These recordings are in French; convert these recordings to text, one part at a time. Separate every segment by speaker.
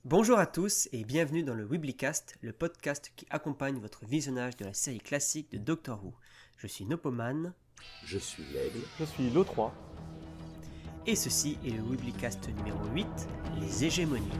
Speaker 1: Bonjour à tous et bienvenue dans le Weeblycast, le podcast qui accompagne votre visionnage de la série classique de Doctor Who. Je suis Nopoman.
Speaker 2: Je suis l'aigle.
Speaker 3: Je suis l'O3.
Speaker 1: Et ceci est le Weeblycast numéro 8, les hégémoniques.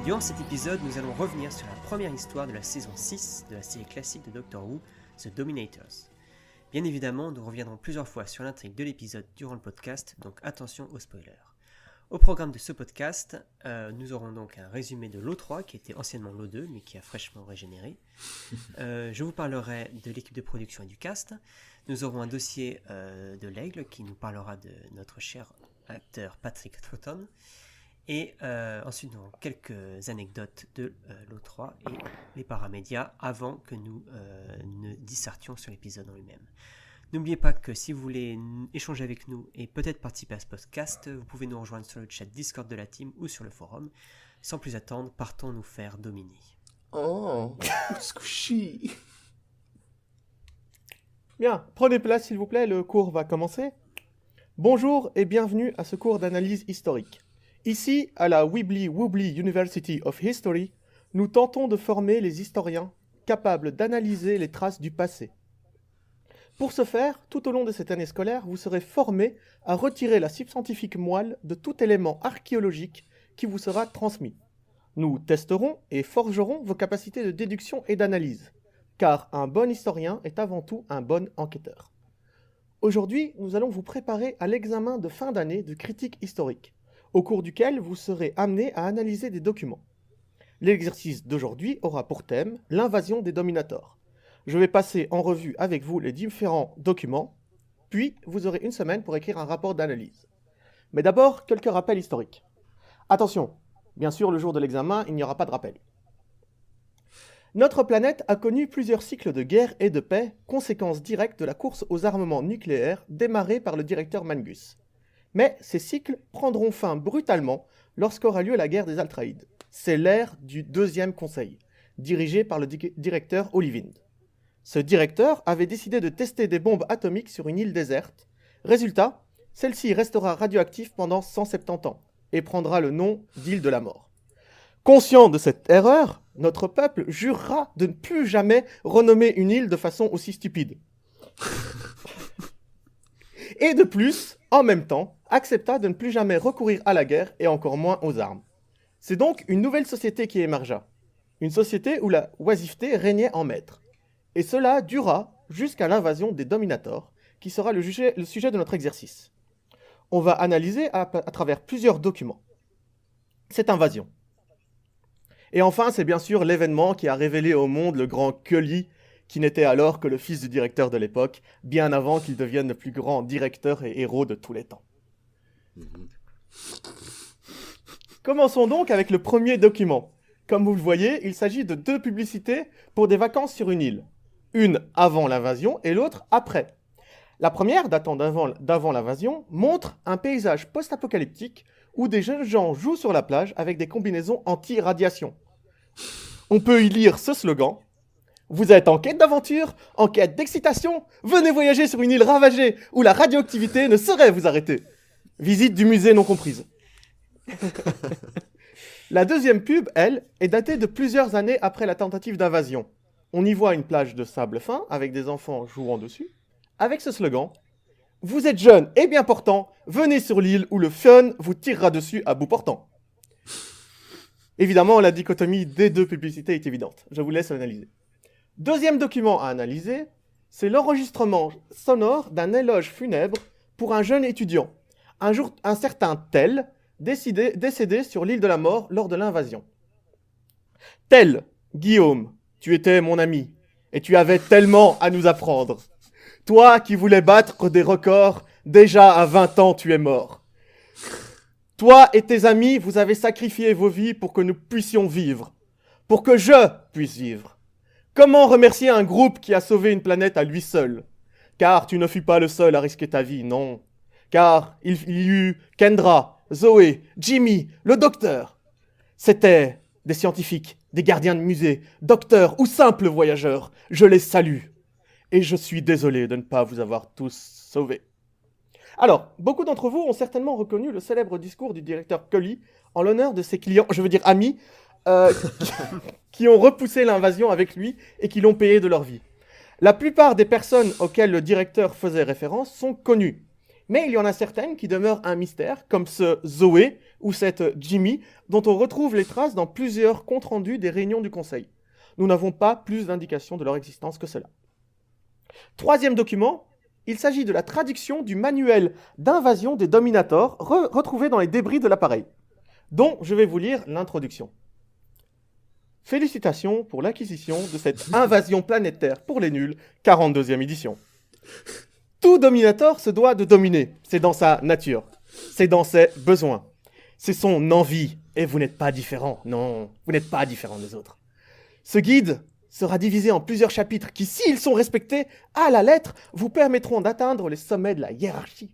Speaker 1: Durant cet épisode, nous allons revenir sur la première histoire de la saison 6 de la série classique de Doctor Who, The Dominators. Bien évidemment, nous reviendrons plusieurs fois sur l'intrigue de l'épisode durant le podcast, donc attention aux spoilers. Au programme de ce podcast, nous aurons donc un résumé de l'O3 qui était anciennement l'O2 mais qui a fraîchement régénéré. Je vous parlerai de l'équipe de production et du cast. Nous aurons un dossier de l'Aigle qui nous parlera de notre cher acteur Patrick Troughton. Et ensuite, nous aurons quelques anecdotes de l'O3 et les paramédias avant que nous ne dissertions sur l'épisode en lui-même. N'oubliez pas que si vous voulez échanger avec nous et peut-être participer à ce podcast, vous pouvez nous rejoindre sur le chat Discord de la team ou sur le forum. Sans plus attendre, partons nous faire dominer.
Speaker 2: Oh, squishy.
Speaker 3: Bien, prenez place s'il vous plaît, le cours va commencer. Bonjour et bienvenue à ce cours d'analyse historique. Ici, à la Weebly Woobly University of History, nous tentons de former les historiens capables d'analyser les traces du passé. Pour ce faire, tout au long de cette année scolaire, vous serez formés à retirer la scientifique moelle de tout élément archéologique qui vous sera transmis. Nous testerons et forgerons vos capacités de déduction et d'analyse, car un bon historien est avant tout un bon enquêteur. Aujourd'hui, nous allons vous préparer à l'examen de fin d'année de critique historique, au cours duquel vous serez amenés à analyser des documents. L'exercice d'aujourd'hui aura pour thème l'invasion des Dominators. Je vais passer en revue avec vous les différents documents, puis vous aurez une semaine pour écrire un rapport d'analyse. Mais d'abord, quelques rappels historiques. Attention, bien sûr, le jour de l'examen, il n'y aura pas de rappel. Notre planète a connu plusieurs cycles de guerre et de paix, conséquence directe de la course aux armements nucléaires démarrée par le directeur Mangus. Mais ces cycles prendront fin brutalement lorsqu'aura lieu la guerre des Altraïdes. C'est l'ère du deuxième conseil, dirigé par le directeur Ollivind. Ce directeur avait décidé de tester des bombes atomiques sur une île déserte. Résultat, celle-ci restera radioactive pendant 170 ans et prendra le nom d'île de la mort. Conscient de cette erreur, notre peuple jurera de ne plus jamais renommer une île de façon aussi stupide. Et de plus, en même temps, accepta de ne plus jamais recourir à la guerre et encore moins aux armes. C'est donc une nouvelle société qui émergea. Une société où la oisiveté régnait en maître. Et cela dura jusqu'à l'invasion des Dominators, qui sera le sujet de notre exercice. On va analyser à travers plusieurs documents cette invasion. Et enfin, c'est bien sûr l'événement qui a révélé au monde le grand Cully, qui n'était alors que le fils du directeur de l'époque, bien avant qu'il devienne le plus grand directeur et héros de tous les temps. Commençons donc avec le premier document. Comme vous le voyez, il s'agit de deux publicités pour des vacances sur une île. Une avant l'invasion et l'autre après. La première, datant d'avant l'invasion, montre un paysage post-apocalyptique où des jeunes gens jouent sur la plage avec des combinaisons anti-radiation. On peut y lire ce slogan: « Vous êtes en quête d'aventure, en quête d'excitation, venez voyager sur une île ravagée où la radioactivité ne saurait vous arrêter. Visite du musée non comprise. » La deuxième pub, elle, est datée de plusieurs années après la tentative d'invasion. On y voit une plage de sable fin avec des enfants jouant dessus, avec ce slogan: « Vous êtes jeune et bien portant, venez sur l'île où le fun vous tirera dessus à bout portant. » Évidemment, la dichotomie des deux publicités est évidente. Je vous laisse l'analyser. Deuxième document à analyser, c'est l'enregistrement sonore d'un éloge funèbre pour un jeune étudiant. Un jour, un certain Tel, décédé sur l'île de la mort lors de l'invasion. « Tel, Guillaume, tu étais mon ami, et tu avais tellement à nous apprendre. Toi qui voulais battre des records, déjà à 20 ans tu es mort. Toi et tes amis, vous avez sacrifié vos vies pour que nous puissions vivre, pour que je puisse vivre. Comment remercier un groupe qui a sauvé une planète à lui seul? Car tu ne fus pas le seul à risquer ta vie, non. Car il y eut Kendra, Zoé, Jimmy, le docteur. C'étaient des scientifiques, des gardiens de musée, docteurs ou simples voyageurs. Je les salue. Et je suis désolé de ne pas vous avoir tous sauvés. Alors, beaucoup d'entre vous ont certainement reconnu le célèbre discours du directeur Cully en l'honneur de ses clients, je veux dire amis, euh, qui ont repoussé l'invasion avec lui et qui l'ont payé de leur vie. La plupart des personnes auxquelles le directeur faisait référence sont connues. Mais il y en a certaines qui demeurent un mystère, comme ce Zoé ou cette Jimmy, dont on retrouve les traces dans plusieurs comptes rendus des réunions du conseil. Nous n'avons pas plus d'indications de leur existence que cela. Troisième document, il s'agit de la traduction du manuel d'invasion des Dominators retrouvé dans les débris de l'appareil, dont je vais vous lire l'introduction. Félicitations pour l'acquisition de cette invasion planétaire pour les nuls, 42e édition. Tout Dominator se doit de dominer, c'est dans sa nature, c'est dans ses besoins, c'est son envie, et vous n'êtes pas différent, non, vous n'êtes pas différent des autres. Ce guide sera divisé en plusieurs chapitres qui, s'ils sont respectés à la lettre, vous permettront d'atteindre les sommets de la hiérarchie.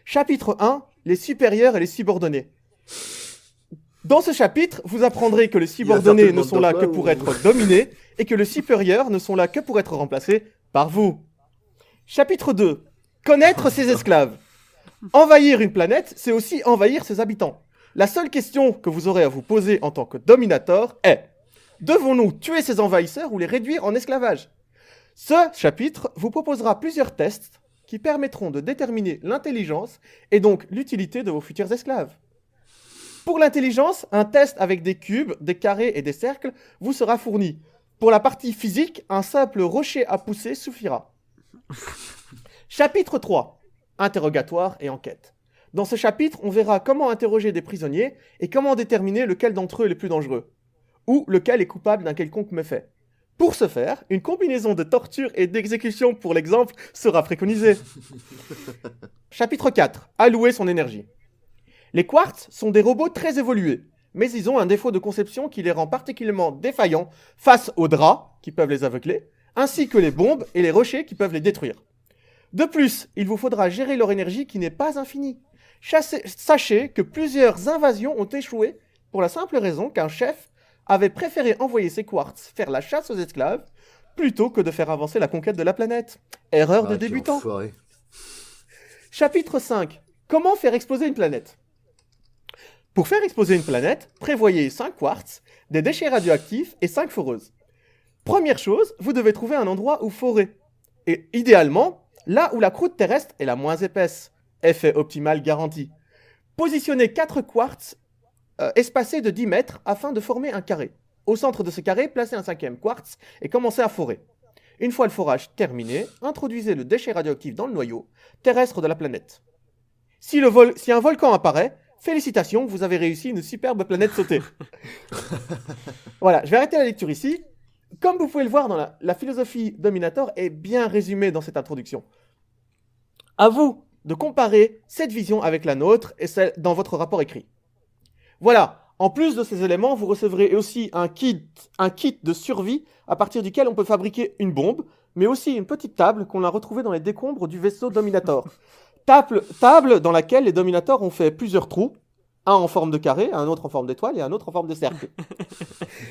Speaker 3: Chapitre 1, les supérieurs et les subordonnés. Dans ce chapitre, vous apprendrez que les subordonnés ne sont là que pour être dominés et que les supérieurs ne sont là que pour être remplacés par vous. Chapitre 2, connaître ses esclaves. Envahir une planète, c'est aussi envahir ses habitants. La seule question que vous aurez à vous poser en tant que dominator est: devons-nous tuer ces envahisseurs ou les réduire en esclavage? Ce chapitre vous proposera plusieurs tests qui permettront de déterminer l'intelligence et donc l'utilité de vos futurs esclaves. Pour l'intelligence, un test avec des cubes, des carrés et des cercles vous sera fourni. Pour la partie physique, un simple rocher à pousser suffira. Chapitre 3. Interrogatoire et enquête. Dans ce chapitre, on verra comment interroger des prisonniers et comment déterminer lequel d'entre eux est le plus dangereux, ou lequel est coupable d'un quelconque méfait. Pour ce faire, une combinaison de torture et d'exécution pour l'exemple sera préconisée. Chapitre 4. Allouer son énergie. Les quartz sont des robots très évolués, mais ils ont un défaut de conception qui les rend particulièrement défaillants face aux draps, qui peuvent les aveugler, ainsi que les bombes et les rochers qui peuvent les détruire. De plus, il vous faudra gérer leur énergie qui n'est pas infinie. Sachez que plusieurs invasions ont échoué pour la simple raison qu'un chef avait préféré envoyer ses quartz faire la chasse aux esclaves plutôt que de faire avancer la conquête de la planète. Erreur de débutant. Chapitre 5. Comment faire exploser une planète? Pour faire exploser une planète, prévoyez 5 quartz, des déchets radioactifs et 5 foreuses. Première chose, vous devez trouver un endroit où forer. Et idéalement, là où la croûte terrestre est la moins épaisse. Effet optimal garanti. Positionnez 4 quartz espacés de 10 mètres afin de former un carré. Au centre de ce carré, placez un 5e quartz et commencez à forer. Une fois le forage terminé, introduisez le déchet radioactif dans le noyau terrestre de la planète. Si un volcan apparaît, félicitations, vous avez réussi une superbe planète sautée. Voilà, je vais arrêter la lecture ici. Comme vous pouvez le voir, la philosophie Dominator est bien résumée dans cette introduction. À vous de comparer cette vision avec la nôtre et celle dans votre rapport écrit. Voilà, en plus de ces éléments, vous recevrez aussi un kit de survie à partir duquel on peut fabriquer une bombe, mais aussi une petite table qu'on a retrouvée dans les décombres du vaisseau Dominator. Table dans laquelle les Dominators ont fait plusieurs trous, un en forme de carré, un autre en forme d'étoile et un autre en forme de cercle.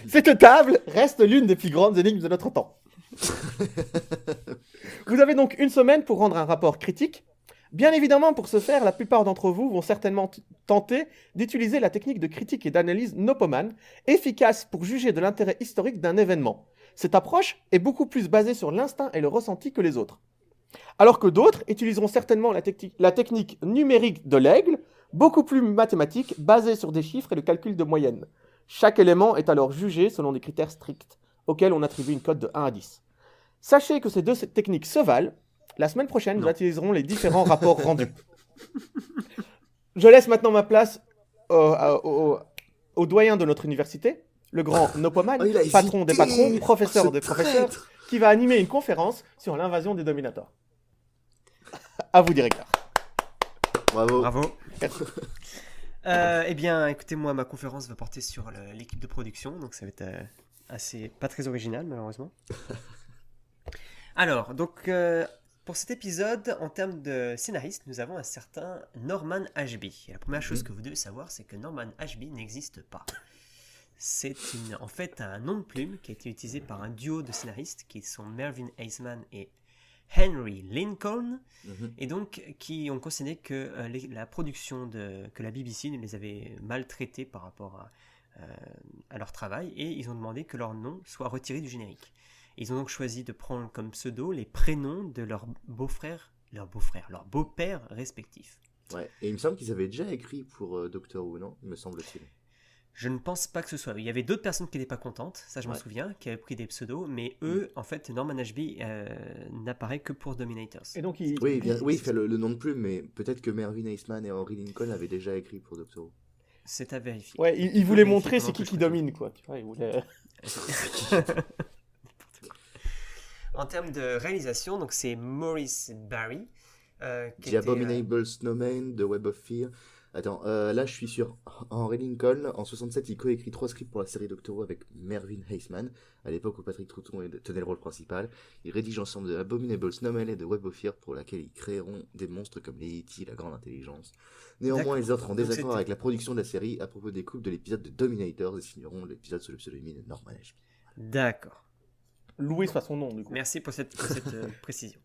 Speaker 3: Cette table reste l'une des plus grandes énigmes de notre temps. Vous avez donc une semaine pour rendre un rapport critique. Bien évidemment, pour ce faire, la plupart d'entre vous vont certainement tenter d'utiliser la technique de critique et d'analyse Nopoman, efficace pour juger de l'intérêt historique d'un événement. Cette approche est beaucoup plus basée sur l'instinct et le ressenti que les autres. Alors que d'autres utiliseront certainement la technique numérique de l'aigle, beaucoup plus mathématique, basée sur des chiffres et le calcul de moyenne. Chaque élément est alors jugé selon des critères stricts, auxquels on attribue une cote de 1 à 10. Sachez que ces deux techniques se valent. La semaine prochaine, nous utiliserons les différents rapports rendus. Je laisse maintenant ma place au doyen de notre université, le grand Nopoman, patron des patrons, professeur des professeurs, qui va animer une conférence sur l'invasion des Dominators. À vous, directeur.
Speaker 2: Bravo.
Speaker 1: Bravo. Eh bien, écoutez, moi, ma conférence va porter sur l'équipe de production, donc ça va être pas très original, malheureusement. Alors, donc, Pour cet épisode, en termes de scénariste, nous avons un certain Norman Ashby. Et la première chose que vous devez savoir, c'est que Norman Ashby n'existe pas. C'est en fait un nom de plume qui a été utilisé par un duo de scénaristes qui sont Mervyn Eisman et Henry Lincoln, et donc qui ont considéré que la production que la BBC les avait maltraités par rapport à leur travail, et ils ont demandé que leur nom soit retiré du générique. Ils ont donc choisi de prendre comme pseudo les prénoms de leurs beaux-pères respectifs.
Speaker 2: Ouais, et il me semble qu'ils avaient déjà écrit pour Doctor Who, non ? Il me semble-t-il.
Speaker 1: Je ne pense pas que ce soit. Il y avait d'autres personnes qui n'étaient pas contentes, ça je m'en souviens, qui avaient pris des pseudos, mais eux, en fait, Norman Ashby n'apparaît que pour Dominators.
Speaker 3: Et donc
Speaker 2: il fait le nom de plume, mais peut-être que Mervyn Eisman et Henry Lincoln avaient déjà écrit pour Doctor Who.
Speaker 1: C'est à vérifier.
Speaker 3: Ouais, il voulait montrer c'est qui domine, quoi. Tu vois, il voulait...
Speaker 1: En termes de réalisation, donc c'est Maurice Barry.
Speaker 2: The Abominable Snowman, The Web of Fear. Attends, là je suis sur Henry Lincoln. En 67, il coécrit 3 scripts pour la série Doctor Who avec Mervyn Eisman, à l'époque où Patrick Troughton tenait le rôle principal. Ils rédigent ensemble The Abominable Snowman et The Web of Fear, pour laquelle ils créeront des monstres comme les E.T., la Grande Intelligence. Néanmoins, ils entrent en désaccord avec la production de la série à propos des coupes de l'épisode de Dominators et signeront l'épisode sous le pseudonyme de Norman Ashby.
Speaker 1: D'accord.
Speaker 3: Louis soit son nom, du coup.
Speaker 1: Merci pour cette précision.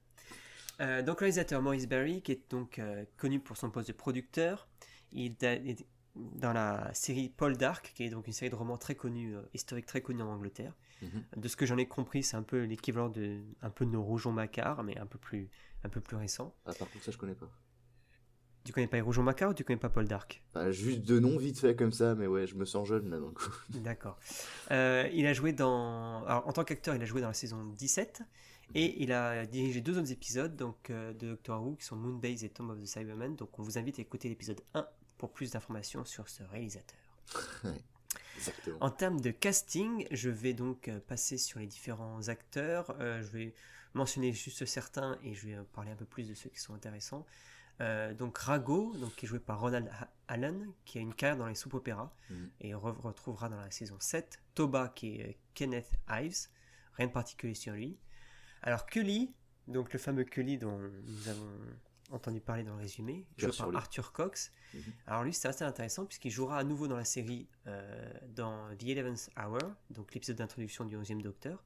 Speaker 1: Donc, le réalisateur Maurice Barry, qui est donc connu pour son poste de producteur, il est dans la série Paul Dark, qui est donc une série de romans très connue, historique très connue en Angleterre. De ce que j'en ai compris, c'est un peu l'équivalent de nos Rougon Macquart, mais un peu plus récent.
Speaker 2: Ah, par contre, ça je connais pas.
Speaker 1: Tu connais pas les Rougon Macquart ou tu connais pas Paul Dark ?
Speaker 2: Juste de nom vite fait comme ça, mais ouais, je me sens jeune là, donc.
Speaker 1: D'accord. Il a joué alors, en tant qu'acteur, il a joué dans la saison 17, et il a dirigé 2 autres épisodes donc, de Doctor Who, qui sont Moonbase et Tomb of the Cybermen. Donc on vous invite à écouter l'épisode 1 pour plus d'informations sur ce réalisateur.
Speaker 2: Exactement.
Speaker 1: En termes de casting, je vais donc passer sur les différents acteurs. Je vais mentionner juste certains et je vais parler un peu plus de ceux qui sont intéressants. Donc Rago, qui est joué par Ronald Allen, qui a une carrière dans les soap-opéras et retrouvera dans la saison 7. Toba, qui est Kenneth Ives, rien de particulier sur lui. Alors Cully, donc le fameux Cully dont nous avons entendu parler dans le résumé, joué par Arthur Cox. Alors lui, c'est assez intéressant puisqu'il jouera à nouveau dans la série dans The 11th Hour, donc l'épisode d'introduction du 11e Docteur.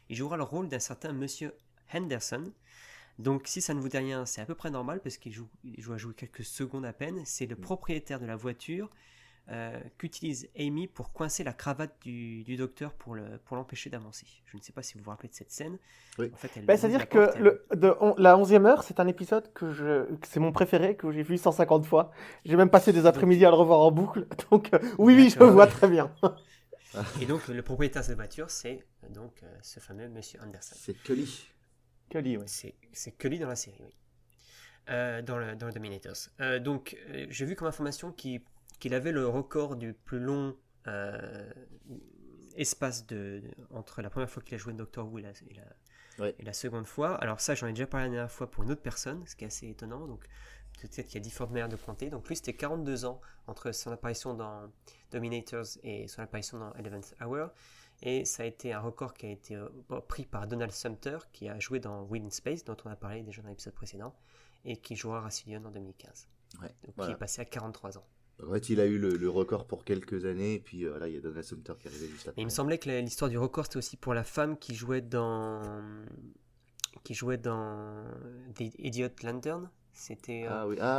Speaker 1: Il jouera le rôle d'un certain Monsieur Henderson. Donc si ça ne vous dit rien, c'est à peu près normal parce qu'il joue à jouer quelques secondes à peine. C'est le propriétaire de la voiture qu'utilise Amy pour coincer la cravate du docteur pour l'empêcher d'avancer. Je ne sais pas si vous vous rappelez de cette scène.
Speaker 2: Oui.
Speaker 1: En fait,
Speaker 3: c'est-à-dire que la 11e heure, c'est un épisode que c'est mon préféré, que j'ai vu 150 fois. J'ai même passé des après-midi à le revoir en boucle. Donc oui, je le vois très bien.
Speaker 1: Et donc le propriétaire de cette voiture, c'est donc ce fameux Monsieur Anderson.
Speaker 2: C'est Cully.
Speaker 3: Cully, oui.
Speaker 1: C'est Cully dans la série, oui. Dans le Dominators. Donc j'ai vu comme information qu'il avait le record du plus long espace entre la première fois qu'il a joué Doctor Who et la seconde fois. Alors ça, j'en ai déjà parlé la dernière fois pour une autre personne, ce qui est assez étonnant. Donc peut-être qu'il y a différentes manières de compter. Donc lui, c'était 42 ans entre son apparition dans Dominators et son apparition dans 11th Hour. Et ça a été un record qui a été pris par Donald Sumter, qui a joué dans Will in Space, dont on a parlé déjà dans l'épisode précédent, et qui jouera Rassillion en 2015.
Speaker 2: Ouais,
Speaker 1: donc qui est passé à 43 ans.
Speaker 2: En fait, il a eu le record pour quelques années, et puis là, il y a Donald Sumter qui est arrivé juste après.
Speaker 1: Et il me semblait que l'histoire du record, c'était aussi pour la femme qui jouait dans The Idiot Lantern. C'était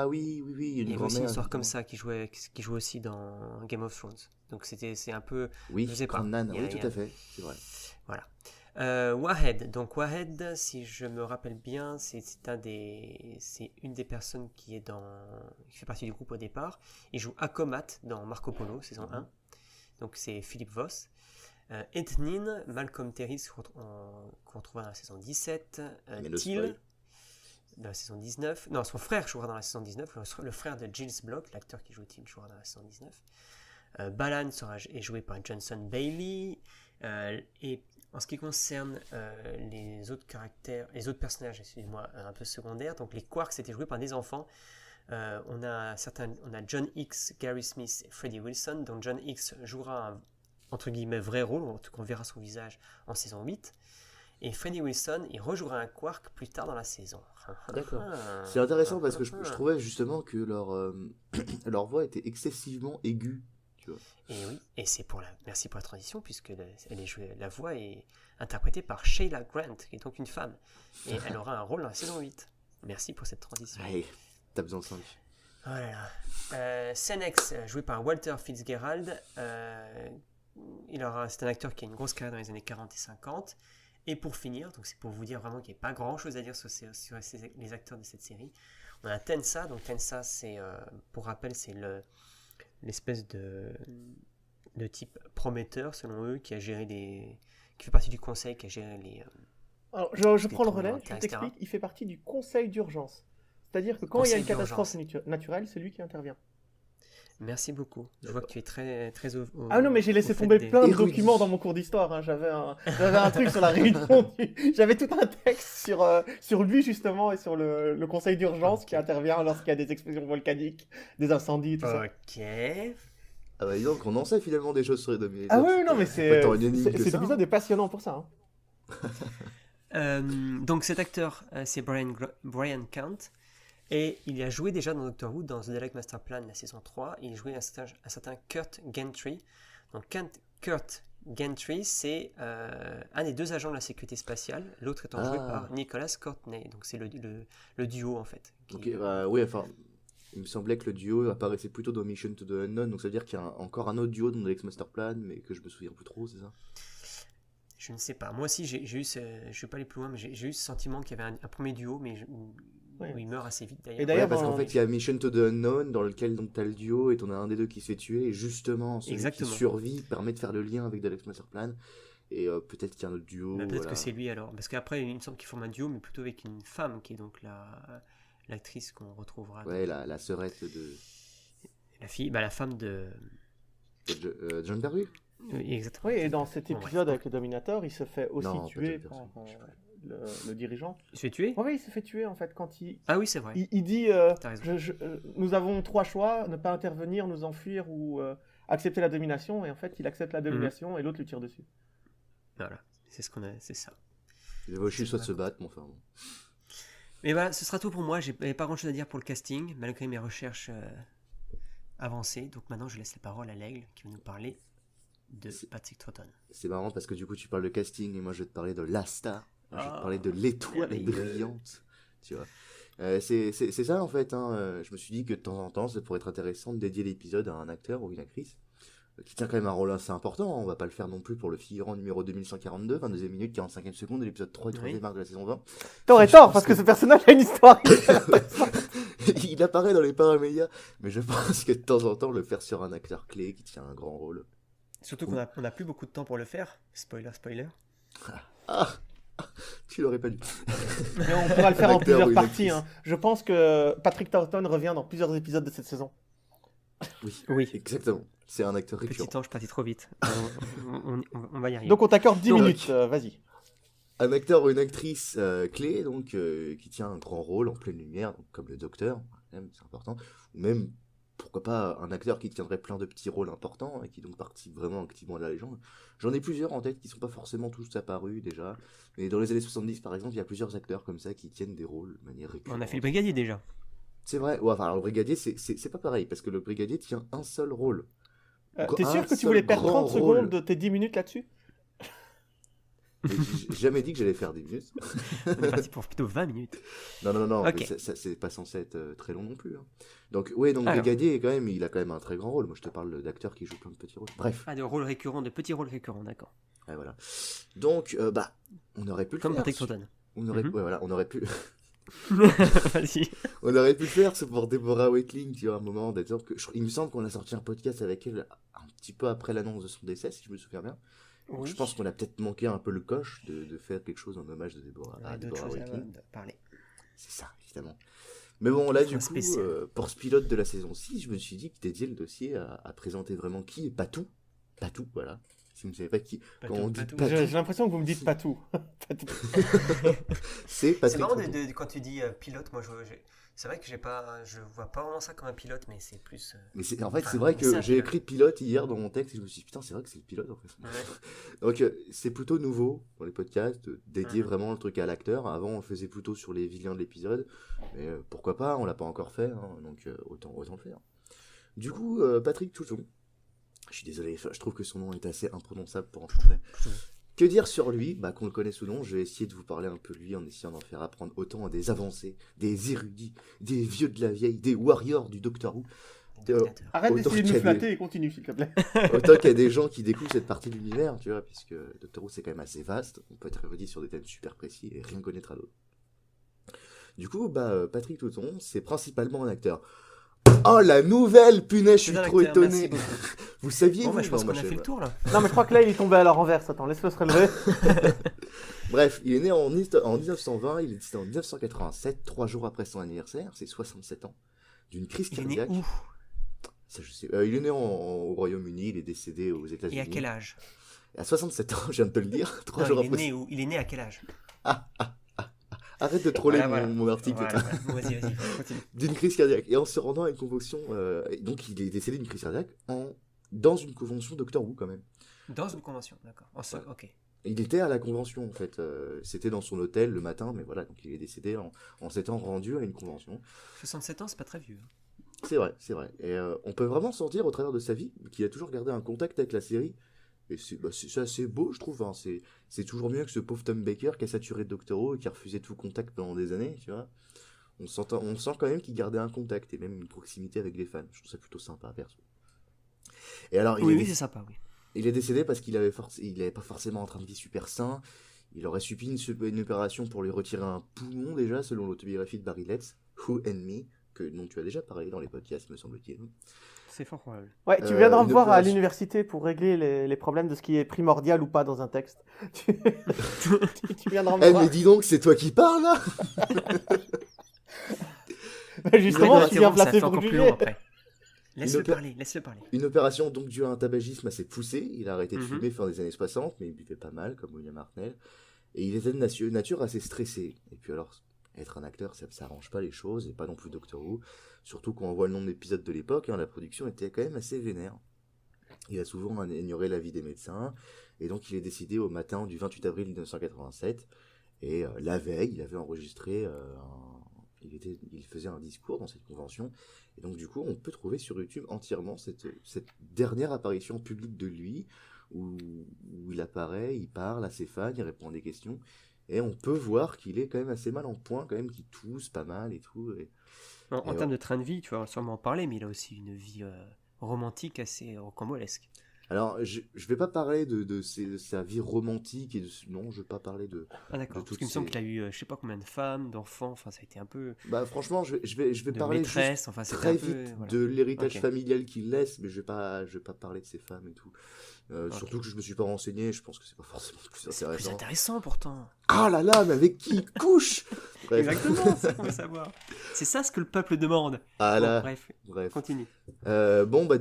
Speaker 2: oui, il y a une
Speaker 1: grand-mère. Aussi une histoire comme ça qui jouait aussi dans Game of Thrones. Donc c'est un peu.
Speaker 2: Oui, grande Nan, oui, tout à fait, c'est vrai.
Speaker 1: Voilà. Wahed. Donc Wahed, si je me rappelle bien, c'est une des personnes qui fait partie du groupe au départ. Il joue Akomat dans Marco Polo, saison 1. Donc c'est Philippe Voss. Ethnin, Malcolm Terry, qu'on retrouvera dans la saison 17. Till, dans la saison 19. Non, son frère jouera dans la saison 19. Le frère de Giles Block, l'acteur qui joue Till, jouera dans la saison 19. Balan est joué par Johnson Bailey. Et en ce qui concerne les autres personnages, excusez-moi, un peu secondaires, donc les Quarks étaient joués par des enfants. On a John Hicks, Gary Smith et Freddie Wilson. Donc John Hicks jouera un, entre guillemets, vrai rôle, en tout cas on verra son visage en saison 8. Et Freddy Wilson, il rejouera un Quark plus tard dans la saison.
Speaker 2: D'accord. C'est intéressant parce que je trouvais justement que leur voix était excessivement aiguë. Tu vois.
Speaker 1: Et oui, et merci pour la transition, puisque la voix est interprétée par Sheila Grant, qui est donc une femme. Et elle aura un rôle dans la saison 8. Merci pour cette transition.
Speaker 2: Allez, t'as besoin de ça.
Speaker 1: Oh là là. Senex, joué par Walter Fitzgerald. C'est un acteur qui a une grosse carrière dans les années 40 et 50. Et pour finir, donc c'est pour vous dire vraiment qu'il n'y a pas grand chose à dire sur les acteurs de cette série, on a Tensa. Donc Tensa, c'est, pour rappel, c'est l'espèce de type prometteur, selon eux, qui fait partie du conseil, qui a géré les...
Speaker 3: Alors, je prends le relais, je t'explique, il fait partie du conseil d'urgence. C'est-à-dire que quand il y a une catastrophe naturelle, c'est lui qui intervient.
Speaker 1: Merci beaucoup. Je vois que tu es très
Speaker 3: Ah non, mais j'ai laissé tomber plein de documents dans mon cours d'histoire. Hein. J'avais un truc sur la réunion. J'avais tout un texte sur lui, justement, et sur le conseil d'urgence qui intervient lorsqu'il y a des explosions volcaniques, des incendies, tout ça.
Speaker 1: Ok.
Speaker 2: Ah bah dis donc, on en sait finalement des choses sur les Dominators.
Speaker 3: Ah oui, non, mais cet épisode est passionnant pour ça.
Speaker 1: Hein. Donc cet acteur, c'est Brian Kant. Et il a joué déjà dans Doctor Who, dans The Dalek Master Plan, la saison 3. Il jouait un certain Kurt Gantry. Donc Kurt Gantry, c'est un des deux agents de la sécurité spatiale, l'autre étant joué par Nicholas Courtney. Donc c'est le duo en fait.
Speaker 2: Ok, oui, enfin, il me semblait que le duo apparaissait plutôt dans Mission to the Unknown, donc ça veut dire qu'il y a encore un autre duo dans Dalek Master Plan, mais que je me souviens plus trop, c'est ça?
Speaker 1: Je ne sais pas. Moi aussi, je ne vais pas aller plus loin, mais j'ai eu ce sentiment qu'il y avait un premier duo, mais où il meurt assez vite d'ailleurs.
Speaker 2: Et d'ailleurs, parce qu'en fait, il y a Mission to the Unknown dans lequel donc t'as le duo et t'en as un des deux qui se fait tuer, et justement, celui qui survit permet de faire le lien avec Dalek Master Plan. Et peut-être qu'il y a un autre duo.
Speaker 1: Peut-être que c'est lui alors, parce qu'après, il me semble qu'il forme un duo, mais plutôt avec une femme qui est donc l'actrice qu'on retrouvera.
Speaker 2: Ouais, la sœurette de.
Speaker 1: La fille, la femme de.
Speaker 2: John Pertwee.
Speaker 1: Oui, exactement.
Speaker 3: Oui, et dans cet épisode avec le Dominator, il se fait aussi tuer par le dirigeant.
Speaker 1: Il se fait tuer ?
Speaker 3: Oui, il se fait tuer en fait quand il...
Speaker 1: Ah oui, c'est vrai.
Speaker 3: Il dit nous avons 3 choix, ne pas intervenir, nous enfuir ou accepter la domination. Et en fait, il accepte la domination et l'autre lui tire dessus.
Speaker 1: Voilà, c'est ça.
Speaker 2: Il va aussi soit se battre, mon frère.
Speaker 1: Mais voilà, ce sera tout pour moi. J'ai pas grand chose à dire pour le casting, malgré mes recherches avancées. Donc maintenant, je laisse la parole à l'Aigle qui va nous parler de Patrick Troughton.
Speaker 2: C'est marrant parce que du coup, tu parles de casting et moi, je vais te parler de la star. Je vais te parler de l'étoile brillante. Tu vois. C'est ça en fait. Hein. Je me suis dit que de temps en temps, ça pourrait être intéressant de dédier l'épisode à un acteur ou une actrice qui tient quand même un rôle assez important. On va pas le faire non plus pour le figurant numéro 2142, 22e minute, 45e seconde de l'épisode 3 et 3e arc de la saison 20.
Speaker 3: T'aurais tort, parce que ce personnage a une histoire.
Speaker 2: Il apparaît dans les paramédias, mais je pense que de temps en temps, le faire sur un acteur clé qui tient un grand rôle.
Speaker 1: Surtout qu'on n'a plus beaucoup de temps pour le faire. Spoiler.
Speaker 2: Tu l'aurais pas dit.
Speaker 3: Mais on pourra le faire en plusieurs parties. Hein. Je pense que Patrick Troughton revient dans plusieurs épisodes de cette saison.
Speaker 2: Oui, exactement. C'est un acteur récurrent.
Speaker 1: Petit temps, je partis trop vite. On va y arriver.
Speaker 3: Donc on t'accorde 10 minutes, vas-y.
Speaker 2: Un acteur ou une actrice clé, donc qui tient un grand rôle en pleine lumière, donc, comme le docteur, c'est important. Ou même, pourquoi pas, un acteur qui tiendrait plein de petits rôles importants et qui donc participe vraiment activement à la légende. J'en ai plusieurs en tête qui ne sont pas forcément tous apparus déjà. Mais dans les années 70, par exemple, il y a plusieurs acteurs comme ça qui tiennent des rôles de manière récurrente.
Speaker 1: On a fait le brigadier déjà.
Speaker 2: C'est vrai. Ouais, enfin, alors, le brigadier, c'est pas pareil, parce que le brigadier tient un seul rôle.
Speaker 3: T'es sûr que tu voulais perdre 30 secondes de tes 10 minutes là-dessus ?
Speaker 2: J'ai jamais dit que j'allais faire 10 minutes.
Speaker 1: On est parti pour plutôt 20 minutes.
Speaker 2: Non,
Speaker 1: okay.
Speaker 2: Mais c'est pas censé être très long non plus. Hein. Donc, brigadier, il a quand même un très grand rôle. Moi, je te parle d'acteurs qui jouent plein de petits rôles. Bref.
Speaker 1: Ah, de petits rôles récurrents, d'accord.
Speaker 2: Ouais, voilà. Donc, on aurait pu le
Speaker 1: comme
Speaker 2: faire.
Speaker 1: Patrick Troughton.
Speaker 2: On aurait pu...
Speaker 1: Vas-y.
Speaker 2: On aurait pu le faire, c'est pour Deborah Wakeling, tu vois, un moment. Il me semble qu'on a sorti un podcast avec elle un petit peu après l'annonce de son décès, si je me souviens bien. Oui. Je pense qu'on a peut-être manqué un peu le coche de faire quelque chose en hommage de Deborah Wakeling. C'est ça, évidemment. Mais bon, là, du coup, pour ce pilote de la saison 6, je me suis dit que dédier le dossier à présenter vraiment qui est Patou. Patou, voilà. Si vous ne savez pas qui.
Speaker 3: Patou. J'ai l'impression que vous me dites Patou.
Speaker 2: C'est Patrick.
Speaker 1: C'est marrant quand tu dis pilote, moi C'est vrai que je vois pas vraiment ça comme un pilote, mais c'est plus.
Speaker 2: Mais en fait,
Speaker 1: Enfin,
Speaker 2: c'est vrai
Speaker 1: c'est
Speaker 2: que
Speaker 1: un
Speaker 2: j'ai
Speaker 1: pilote.
Speaker 2: écrit pilote hier dans mon texte et je me suis dit, putain, c'est vrai que c'est le pilote en fait.
Speaker 1: Ouais.
Speaker 2: Donc, c'est plutôt nouveau dans les podcasts, dédier
Speaker 1: Mhm.
Speaker 2: vraiment le truc à l'acteur. Avant, on le faisait plutôt sur les vilains de l'épisode, mais pourquoi pas, on l'a pas encore fait, hein, donc autant le faire. Du coup, Patrick Touton, je suis désolé, je trouve que son nom est assez imprononçable pour en français. Que dire sur lui? Bah, qu'on le connaît sous nom, je vais essayer de vous parler un peu de lui en essayant d'en faire apprendre autant à des avancés, des érudits, des vieux de la vieille, des warriors du Doctor Who.
Speaker 1: Dictateur.
Speaker 3: Arrête
Speaker 2: Autant
Speaker 3: d'essayer de
Speaker 2: qu'il y
Speaker 3: nous
Speaker 2: a des-
Speaker 3: flatter et continue, s'il te plaît.
Speaker 2: Autant qu'il y a des gens qui découvrent cette partie de l'univers, tu vois, puisque Doctor Who c'est quand même assez vaste, on peut être érudit sur des thèmes super précis et rien connaître à d'autres. Du coup, Patrick Touton, c'est principalement un acteur. Oh, la nouvelle, punaise, je suis
Speaker 1: C'est un
Speaker 2: trop
Speaker 1: acteur,
Speaker 2: étonné.
Speaker 1: merci beaucoup.
Speaker 2: Vous saviez,
Speaker 1: Bon,
Speaker 2: vous?
Speaker 1: bah, je pense
Speaker 2: Non,
Speaker 1: qu'on
Speaker 2: moi,
Speaker 1: a
Speaker 2: je
Speaker 1: fait
Speaker 2: sais
Speaker 1: le
Speaker 2: pas.
Speaker 1: tour là.
Speaker 3: Non, mais je crois que là, il est tombé à la renverse. Attends, laisse-le se relever.
Speaker 2: Bref, il est né en 1920, il est décédé en 1987, 3 jours après son anniversaire, c'est 67 ans, d'une crise
Speaker 1: Il est né
Speaker 2: cardiaque.
Speaker 1: où?
Speaker 2: Ça, je sais. Il est né au Royaume-Uni, il est décédé aux États-Unis.
Speaker 1: Et à quel âge?
Speaker 2: À 67 ans, je viens de te le dire, 3
Speaker 1: Non,
Speaker 2: jours
Speaker 1: il est
Speaker 2: après.
Speaker 1: né où? Il est né à quel âge?
Speaker 2: Arrête de troller
Speaker 1: Voilà,
Speaker 2: mon article.
Speaker 1: Voilà, voilà. Bon, vas-y, continue.
Speaker 2: D'une crise cardiaque. Et en se rendant à une convention, et donc il est décédé d'une crise cardiaque dans une convention Doctor Who quand même.
Speaker 1: Dans une convention, d'accord.
Speaker 2: Ouais.
Speaker 1: Ok.
Speaker 2: Il était à la convention en fait. C'était dans son hôtel le matin, mais voilà, donc il est décédé en s'étant rendu à une convention.
Speaker 1: 67 ans, c'est pas très vieux.
Speaker 2: C'est vrai, c'est vrai. Et on peut vraiment sentir au travers de sa vie qu'il a toujours gardé un contact avec la série. Et c'est assez beau, je trouve. Hein. C'est toujours mieux que ce pauvre Tom Baker qui a saturé de Doctor Who et qui a refusé tout contact pendant des années, tu vois. On sent quand même qu'il gardait un contact et même une proximité avec les fans. Je trouve ça plutôt sympa, perso. Et alors,
Speaker 1: Oui, c'est sympa, oui.
Speaker 2: il est décédé parce qu'il avait pas forcément un train de vie super sain. Il aurait subi une opération pour lui retirer un poumon déjà, selon l'autobiographie de Barry Letts, Who and Me, dont tu as déjà parlé dans les podcasts, me semble-t-il.
Speaker 1: C'est fort probable.
Speaker 3: Ouais, tu viendras
Speaker 2: une
Speaker 3: me voir à
Speaker 2: opération.
Speaker 3: l'université pour régler les problèmes de ce qui est primordial ou pas dans un texte. Tu viendras me
Speaker 2: Eh,
Speaker 3: voir.
Speaker 2: mais dis donc, c'est toi qui parles là.
Speaker 3: Bah, justement,
Speaker 1: Ouais,
Speaker 3: je suis bien
Speaker 1: interromps, ça
Speaker 3: placé
Speaker 1: fait
Speaker 3: pour
Speaker 1: encore plus
Speaker 3: juger.
Speaker 1: long après. Laisse-le
Speaker 2: opé-
Speaker 1: parler, laisse-le parler.
Speaker 2: Une opération donc due à un tabagisme assez poussé. Il a arrêté de
Speaker 1: Mhm.
Speaker 2: fumer fin des années 60, mais il buvait pas mal, comme William Hartnell. Et il était de nature assez stressé. Et puis alors, être un acteur, ça arrange pas les choses, et pas non plus Doctor Who. Surtout quand on voit le nombre d'épisodes de l'époque, hein, la production était quand même assez vénère. Il a souvent ignoré l'avis des médecins, et donc il est décédé au matin du 28 avril 1987. Et la veille, il avait enregistré il faisait un discours dans cette convention. Et donc du coup, on peut trouver sur YouTube entièrement cette dernière apparition publique de lui, où il apparaît, il parle à ses fans, il répond à des questions. Et on peut voir qu'il est quand même assez mal en point, quand même, qu'il tousse pas mal et tout.
Speaker 1: En
Speaker 2: Et
Speaker 1: termes de train de vie, tu vas sûrement en parler, mais il a aussi une vie romantique assez rocambolesque.
Speaker 2: Alors, je vais pas parler de sa vie romantique non, je vais pas parler de.
Speaker 1: Ah d'accord,
Speaker 2: de
Speaker 1: parce
Speaker 2: toutes
Speaker 1: qu'il me semble
Speaker 2: ces-
Speaker 1: qu'il a eu je sais pas combien de femmes, d'enfants, enfin ça a été un peu
Speaker 2: Bah franchement, je vais
Speaker 1: de
Speaker 2: parler juste
Speaker 1: maîtresses, enfin c'était
Speaker 2: très
Speaker 1: un
Speaker 2: vite
Speaker 1: peu... voilà.
Speaker 2: de l'héritage
Speaker 1: Ok.
Speaker 2: familial qu'il laisse, mais je vais pas parler de ses femmes et tout.
Speaker 1: Ok.
Speaker 2: Surtout que je me suis pas renseigné, je pense que c'est pas forcément plus
Speaker 1: C'est plus
Speaker 2: intéressant.
Speaker 1: intéressant pourtant.
Speaker 2: Ah là là, mais avec qui il couche? Bref.
Speaker 1: Exactement, c'est ça qu'on veut savoir. C'est ça ce que le peuple demande.
Speaker 2: Ah
Speaker 1: Bon,
Speaker 2: là,
Speaker 1: bref,
Speaker 2: bref.
Speaker 1: continue.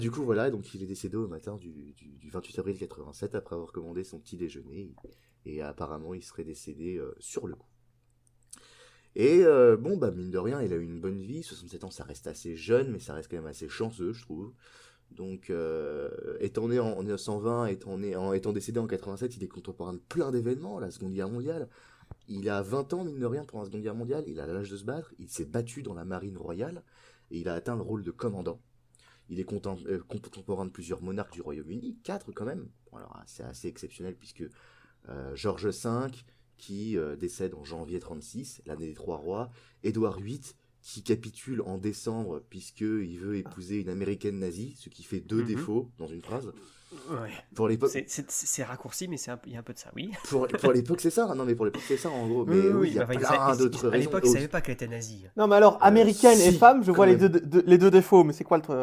Speaker 2: Du coup, voilà, donc il est décédé au matin du 28 avril 87 après avoir commandé son petit déjeuner. Et apparemment, il serait décédé sur le coup. Et mine de rien, il a eu une bonne vie. 67 ans, ça reste assez jeune, mais ça reste quand même assez chanceux, je trouve. Donc, étant né en 1920, étant décédé en 87, il est contemporain de plein d'événements, la Seconde Guerre mondiale. Il a 20 ans, mine de rien, pour la Seconde Guerre mondiale. Il a l'âge de se battre. Il s'est battu dans la marine royale. Et il a atteint le rôle de commandant. Il est contemporain de plusieurs monarques du Royaume-Uni, 4 quand même. Bon, alors, c'est assez exceptionnel, puisque George V, qui décède en janvier 36, l'année des Trois Rois. Édouard VIII, qui capitule en décembre, puisqu'il veut épouser une américaine nazie, ce qui fait deux
Speaker 1: Mhm.
Speaker 2: défauts dans une phrase.
Speaker 1: Ouais.
Speaker 2: Pour l'époque,
Speaker 1: C'est raccourci, mais il y a un peu de ça, oui.
Speaker 2: pour l'époque c'est ça. Non, mais pour l'époque c'est ça en gros. Mais oui, il y a
Speaker 1: enfin,
Speaker 2: plein d'autres
Speaker 1: à
Speaker 2: raisons.
Speaker 1: l'époque, ils savaient pas qu'elle était nazie.
Speaker 3: Non, mais alors, américaine et
Speaker 2: si,
Speaker 3: femme, je
Speaker 2: quand
Speaker 3: vois les
Speaker 2: même.
Speaker 3: deux défauts, mais c'est quoi le truc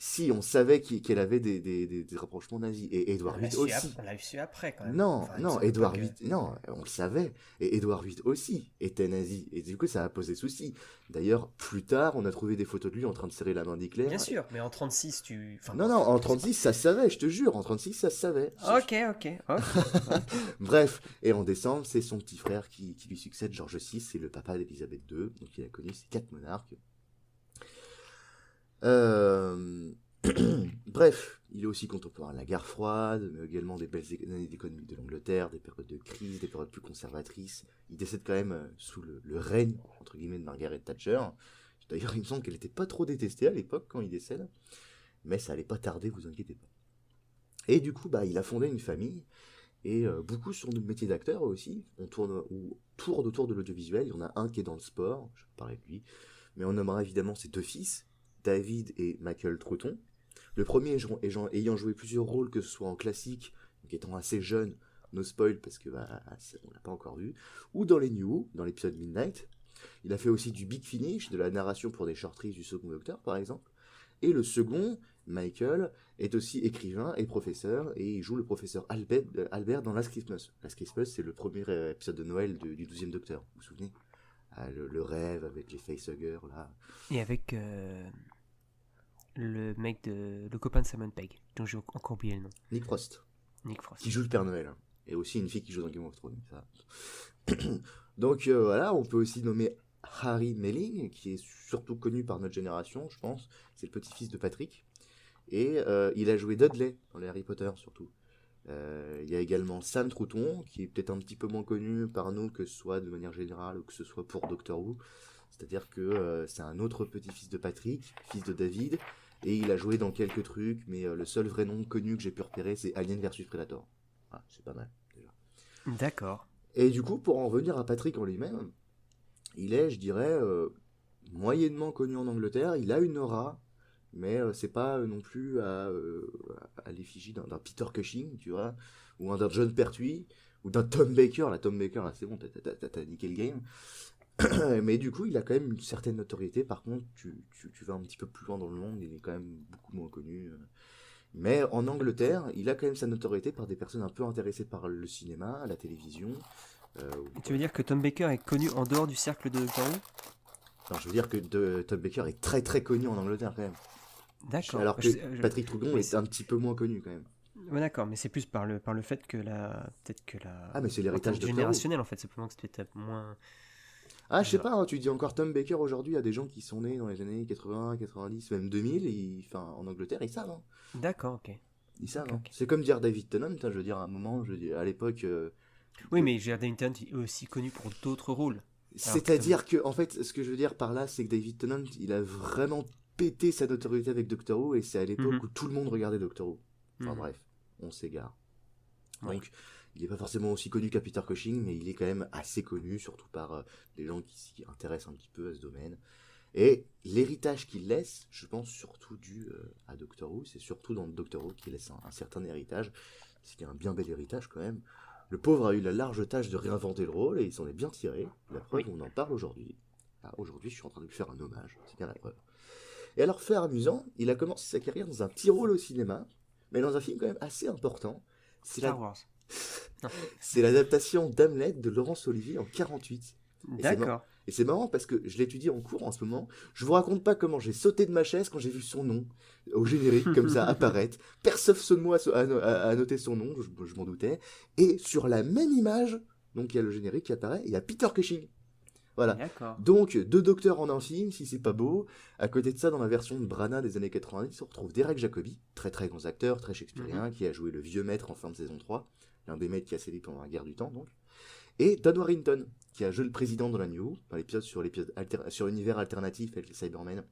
Speaker 2: Si, on savait qu'elle avait des rapprochements nazis. Et Edouard VIII aussi.
Speaker 1: On l'a su après, quand même.
Speaker 2: Non,
Speaker 1: Enfin,
Speaker 2: non,
Speaker 1: c'est
Speaker 2: Édouard
Speaker 1: pas que-
Speaker 2: VIII, non, on le savait. Et Édouard VIII aussi était nazi. Et du coup, ça a posé souci. D'ailleurs, plus tard, on a trouvé des photos de lui en train de serrer la main d'Hitler.
Speaker 1: Bien sûr, mais en 36, Enfin,
Speaker 2: Non, non, en 36, ça se savait, je te jure. En 36, ça se savait.
Speaker 1: Ok.
Speaker 2: Bref, et en décembre, c'est son petit frère qui lui succède, George VI, c'est le papa d'Élisabeth II. Donc, il a connu ces 4 monarques. Bref, il est aussi contemporain de la guerre froide, mais également des belles années d'économie de l'Angleterre, des périodes de crise, des périodes plus conservatrices. Il décède quand même sous le règne, entre guillemets, de Margaret Thatcher. D'ailleurs, il me semble qu'elle n'était pas trop détestée à l'époque quand il décède, mais ça allait pas tarder, vous inquiétez pas. Et du coup, il a fondé une famille, et beaucoup sur le métier d'acteur aussi. On tourne autour de l'audiovisuel. Il y en a un qui est dans le sport, je vais parler de lui, mais on nommera évidemment ses 2 fils, David et Michael Troughton. Le premier ayant joué plusieurs rôles, que ce soit en classique, donc étant assez jeune, no spoil parce que on l'a pas encore vu, ou dans les New Who, dans l'épisode Midnight. Il a fait aussi du Big Finish, de la narration pour des shortlists du Second Docteur par exemple. Et le second, Michael, est aussi écrivain et professeur, et il joue le professeur Albert dans Last Christmas. Last Christmas, c'est le premier épisode de Noël du 12e Docteur, vous vous souvenez? Le rêve avec les facehuggers là.
Speaker 1: Et avec le copain de Simon Pegg, dont j'ai encore oublié le nom.
Speaker 2: Nick Frost.
Speaker 1: Nick Frost.
Speaker 2: Qui joue le Père Noël. Hein. Et aussi une fille qui joue dans Game of Thrones. Ça. Donc voilà, on peut aussi nommer Harry Melling, qui est surtout connu par notre génération, je pense. C'est le petit-fils de Patrick. Et il a joué Dudley dans les Harry Potter, surtout. Il y a également Sam Troughton, qui est peut-être un petit peu moins connu par nous, que ce soit de manière générale ou que ce soit pour Doctor Who. C'est-à-dire que c'est un autre petit-fils de Patrick, fils de David, et il a joué dans quelques trucs, mais le seul vrai nom connu que j'ai pu repérer, c'est Alien vs Predator. Ah, c'est pas mal, déjà.
Speaker 1: D'accord.
Speaker 2: Et du coup, pour en revenir à Patrick en lui-même, il est, je dirais, moyennement connu en Angleterre. Il a une aura, mais c'est pas non plus à l'effigie d'un Peter Cushing, tu vois, ou d'un John Pertwee, ou d'un Tom Baker. La Tom Baker, là, c'est bon, t'as niqué le game. Mais du coup, il a quand même une certaine notoriété. Par contre, tu vas un petit peu plus loin dans le monde, il est quand même beaucoup moins connu. Mais en Angleterre, il a quand même sa notoriété par des personnes un peu intéressées par le cinéma, la télévision.
Speaker 1: Tu veux dire que Tom Baker est connu en dehors du cercle de Doctor Who?
Speaker 2: Non, je veux dire que Tom Baker est très très connu en Angleterre quand même.
Speaker 1: D'accord.
Speaker 2: Alors que Patrick Troughton est un petit peu moins connu quand même.
Speaker 1: Ouais, d'accord, mais c'est plus par le fait que peut-être que la.
Speaker 2: Ah, mais c'est l'héritage de
Speaker 1: générationnel en fait, c'est simplement que c'est peut-être moins.
Speaker 2: Ah, je sais pas, hein, tu dis encore Tom Baker aujourd'hui, il y a des gens qui sont nés dans les années 80, 90, même 2000, en Angleterre, ils savent. Hein.
Speaker 1: D'accord, ok.
Speaker 2: Ils savent.
Speaker 1: Okay,
Speaker 2: hein.
Speaker 1: okay.
Speaker 2: C'est comme dire David Tennant, je veux dire, à un moment, à l'époque.
Speaker 1: Oui, mais David Tennant est aussi connu pour d'autres rôles.
Speaker 2: C'est-à-dire que, en fait, ce que je veux dire par là, c'est que David Tennant, il a vraiment pété sa notoriété avec Doctor Who, et c'est à l'époque où tout le monde regardait Doctor Who. Enfin bref, on s'égare.
Speaker 1: Ouais.
Speaker 2: Donc, il n'est pas forcément aussi connu qu'à Peter Cushing, mais il est quand même assez connu, surtout par des gens qui s'y intéressent un petit peu à ce domaine. Et l'héritage qu'il laisse, je pense surtout dû à Doctor Who, c'est surtout dans Doctor Who qu'il laisse un certain héritage, ce qui est un bien bel héritage quand même. Le pauvre a eu la large tâche de réinventer le rôle et il s'en est bien tiré. La preuve, on en parle aujourd'hui. Aujourd'hui, je suis en train de lui faire un hommage, c'est bien la preuve. Et alors, fait amusant, il a commencé sa carrière dans un petit rôle au cinéma, mais dans un film quand même assez important.
Speaker 1: Star Wars.
Speaker 2: C'est l'adaptation d'Hamlet de Laurence Olivier en 48.
Speaker 1: D'accord.
Speaker 2: Et c'est marrant parce que je l'étudie en cours en ce moment. Je vous raconte pas comment j'ai sauté de ma chaise quand j'ai vu son nom au générique comme ça apparaître. Personne de moi a noté son nom, je m'en doutais. Et sur la même image, donc il y a le générique qui apparaît, il y a Peter Cushing. Voilà.
Speaker 1: D'accord.
Speaker 2: Donc 2 docteurs en un film, si c'est pas beau. À côté de ça, dans la version de Branagh des années 90, on retrouve Derek Jacobi, très très grand acteur, très shakespearien, qui a joué le vieux maître en fin de saison 3. L'un des maîtres qui a cédé pendant la guerre du temps, donc. Et Don Warrington, qui a joué le président dans la New Who, dans l'épisode sur l'univers alternatif avec les Cybermen.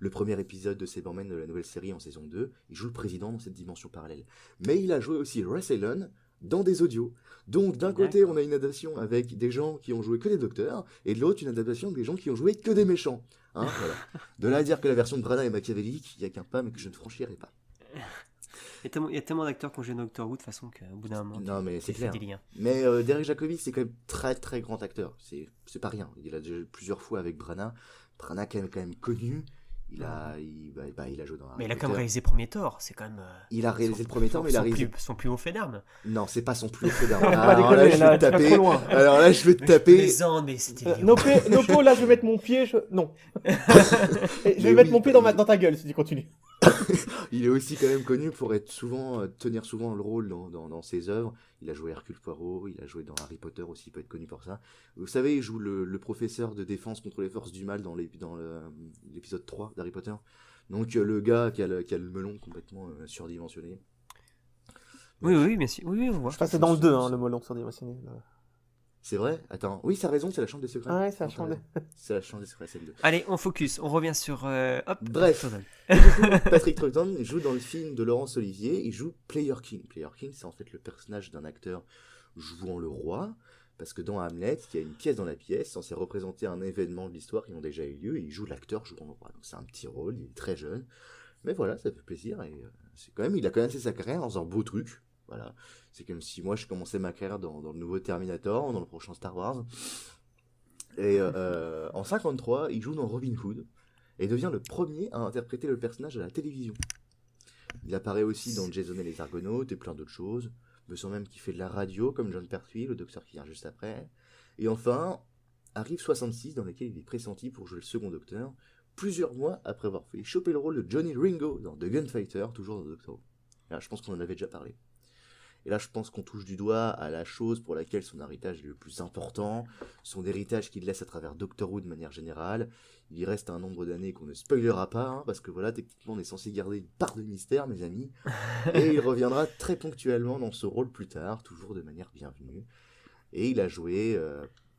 Speaker 2: Le premier épisode de Cybermen de la nouvelle série en saison 2, il joue le président dans cette dimension parallèle. Mais il a joué aussi Russ Allen dans des audios. Donc d'un côté, on a une adaptation avec des gens qui ont joué que des docteurs, et de l'autre, une adaptation avec des gens qui ont joué que des méchants. Hein, voilà. De là à dire que la version de Branagh est machiavélique, il n'y a qu'un pas, mais que je ne franchirai pas.
Speaker 1: Il y a tellement d'acteurs qui ont joué dans Doctor Who de façon qu'au bout d'un moment,
Speaker 2: non, mais c'est clair.
Speaker 1: liens.
Speaker 2: Mais Derek Jacobi, c'est quand même très très grand acteur. C'est pas rien. Il a déjà plusieurs fois avec Branagh. Branagh quand même connu. Il a joué dans Harry
Speaker 1: Mais il a quand même
Speaker 2: Potter.
Speaker 1: réalisé le premier Thor, c'est quand même.
Speaker 2: Il a réalisé le premier Thor, mais il a réalisé.
Speaker 1: Son plus haut fait d'armes.
Speaker 2: Non, c'est pas son plus haut fait d'armes.
Speaker 3: Pas
Speaker 2: Alors là,
Speaker 3: déconner,
Speaker 2: je vais
Speaker 3: là,
Speaker 2: te
Speaker 3: tu vas
Speaker 2: taper.
Speaker 3: trop loin.
Speaker 2: Alors là, je vais te
Speaker 1: Mais
Speaker 2: taper.
Speaker 1: Je plaisante, mais c'était violent.
Speaker 3: Nopo, là, je vais mettre mon pied. Non. Et je vais
Speaker 2: Mais
Speaker 3: mettre
Speaker 2: oui,
Speaker 3: mon pied dans ta gueule si tu continues.
Speaker 2: Il est aussi quand même connu pour tenir souvent le rôle dans ses œuvres. Il a joué Hercule Poirot, il a joué dans Harry Potter aussi, il peut être connu pour ça. Vous savez, il joue le professeur de défense contre les forces du mal dans l'épisode 3 d'Harry Potter. Donc le gars qui a le melon complètement surdimensionné.
Speaker 1: Oui, mais oui, on voit.
Speaker 3: Enfin, c'est dans le 2, le melon surdimensionné.
Speaker 2: C'est vrai? Attends, oui, ça a raison, c'est la chambre des secrets.
Speaker 3: Ah ouais, c'est la chambre
Speaker 2: C'est la chambre des secrets, c'est le 2.
Speaker 1: Allez, on focus, on revient sur.
Speaker 2: Bref.
Speaker 1: Troughton.
Speaker 2: Et du coup, Patrick Troughton joue dans le film de Laurence Olivier, il joue Player King. Player King, c'est en fait le personnage d'un acteur jouant le roi, parce que dans Hamlet, il y a une pièce dans la pièce censée représenter un événement de l'histoire qui ont déjà eu lieu, et il joue l'acteur jouant le roi. Donc c'est un petit rôle, il est très jeune, mais voilà, ça fait plaisir, et il a quand même fait sa carrière dans un beau truc. Voilà. C'est comme si moi je commençais ma carrière dans le nouveau Terminator, dans le prochain Star Wars. Et en 53, il joue dans Robin Hood et devient le premier à interpréter le personnage à la télévision. Il apparaît aussi dans Jason et les Argonautes et plein d'autres choses. Me semble même qu'il fait de la radio comme John Pertwee, le docteur qui vient juste après. Et enfin, arrive 66 dans lequel il est pressenti pour jouer le second docteur, plusieurs mois après avoir fait choper le rôle de Johnny Ringo dans The Gunfighter, toujours dans Doctor Who. Là, je pense qu'on en avait déjà parlé. Et là, je pense qu'on touche du doigt à la chose pour laquelle son héritage est le plus important, son héritage qu'il laisse à travers Doctor Who de manière générale. Il y reste un nombre d'années qu'on ne spoilera pas, parce que voilà, techniquement, on est censé garder une part de mystère, mes amis. Et il reviendra très ponctuellement dans ce rôle plus tard, toujours de manière bienvenue. Et il a joué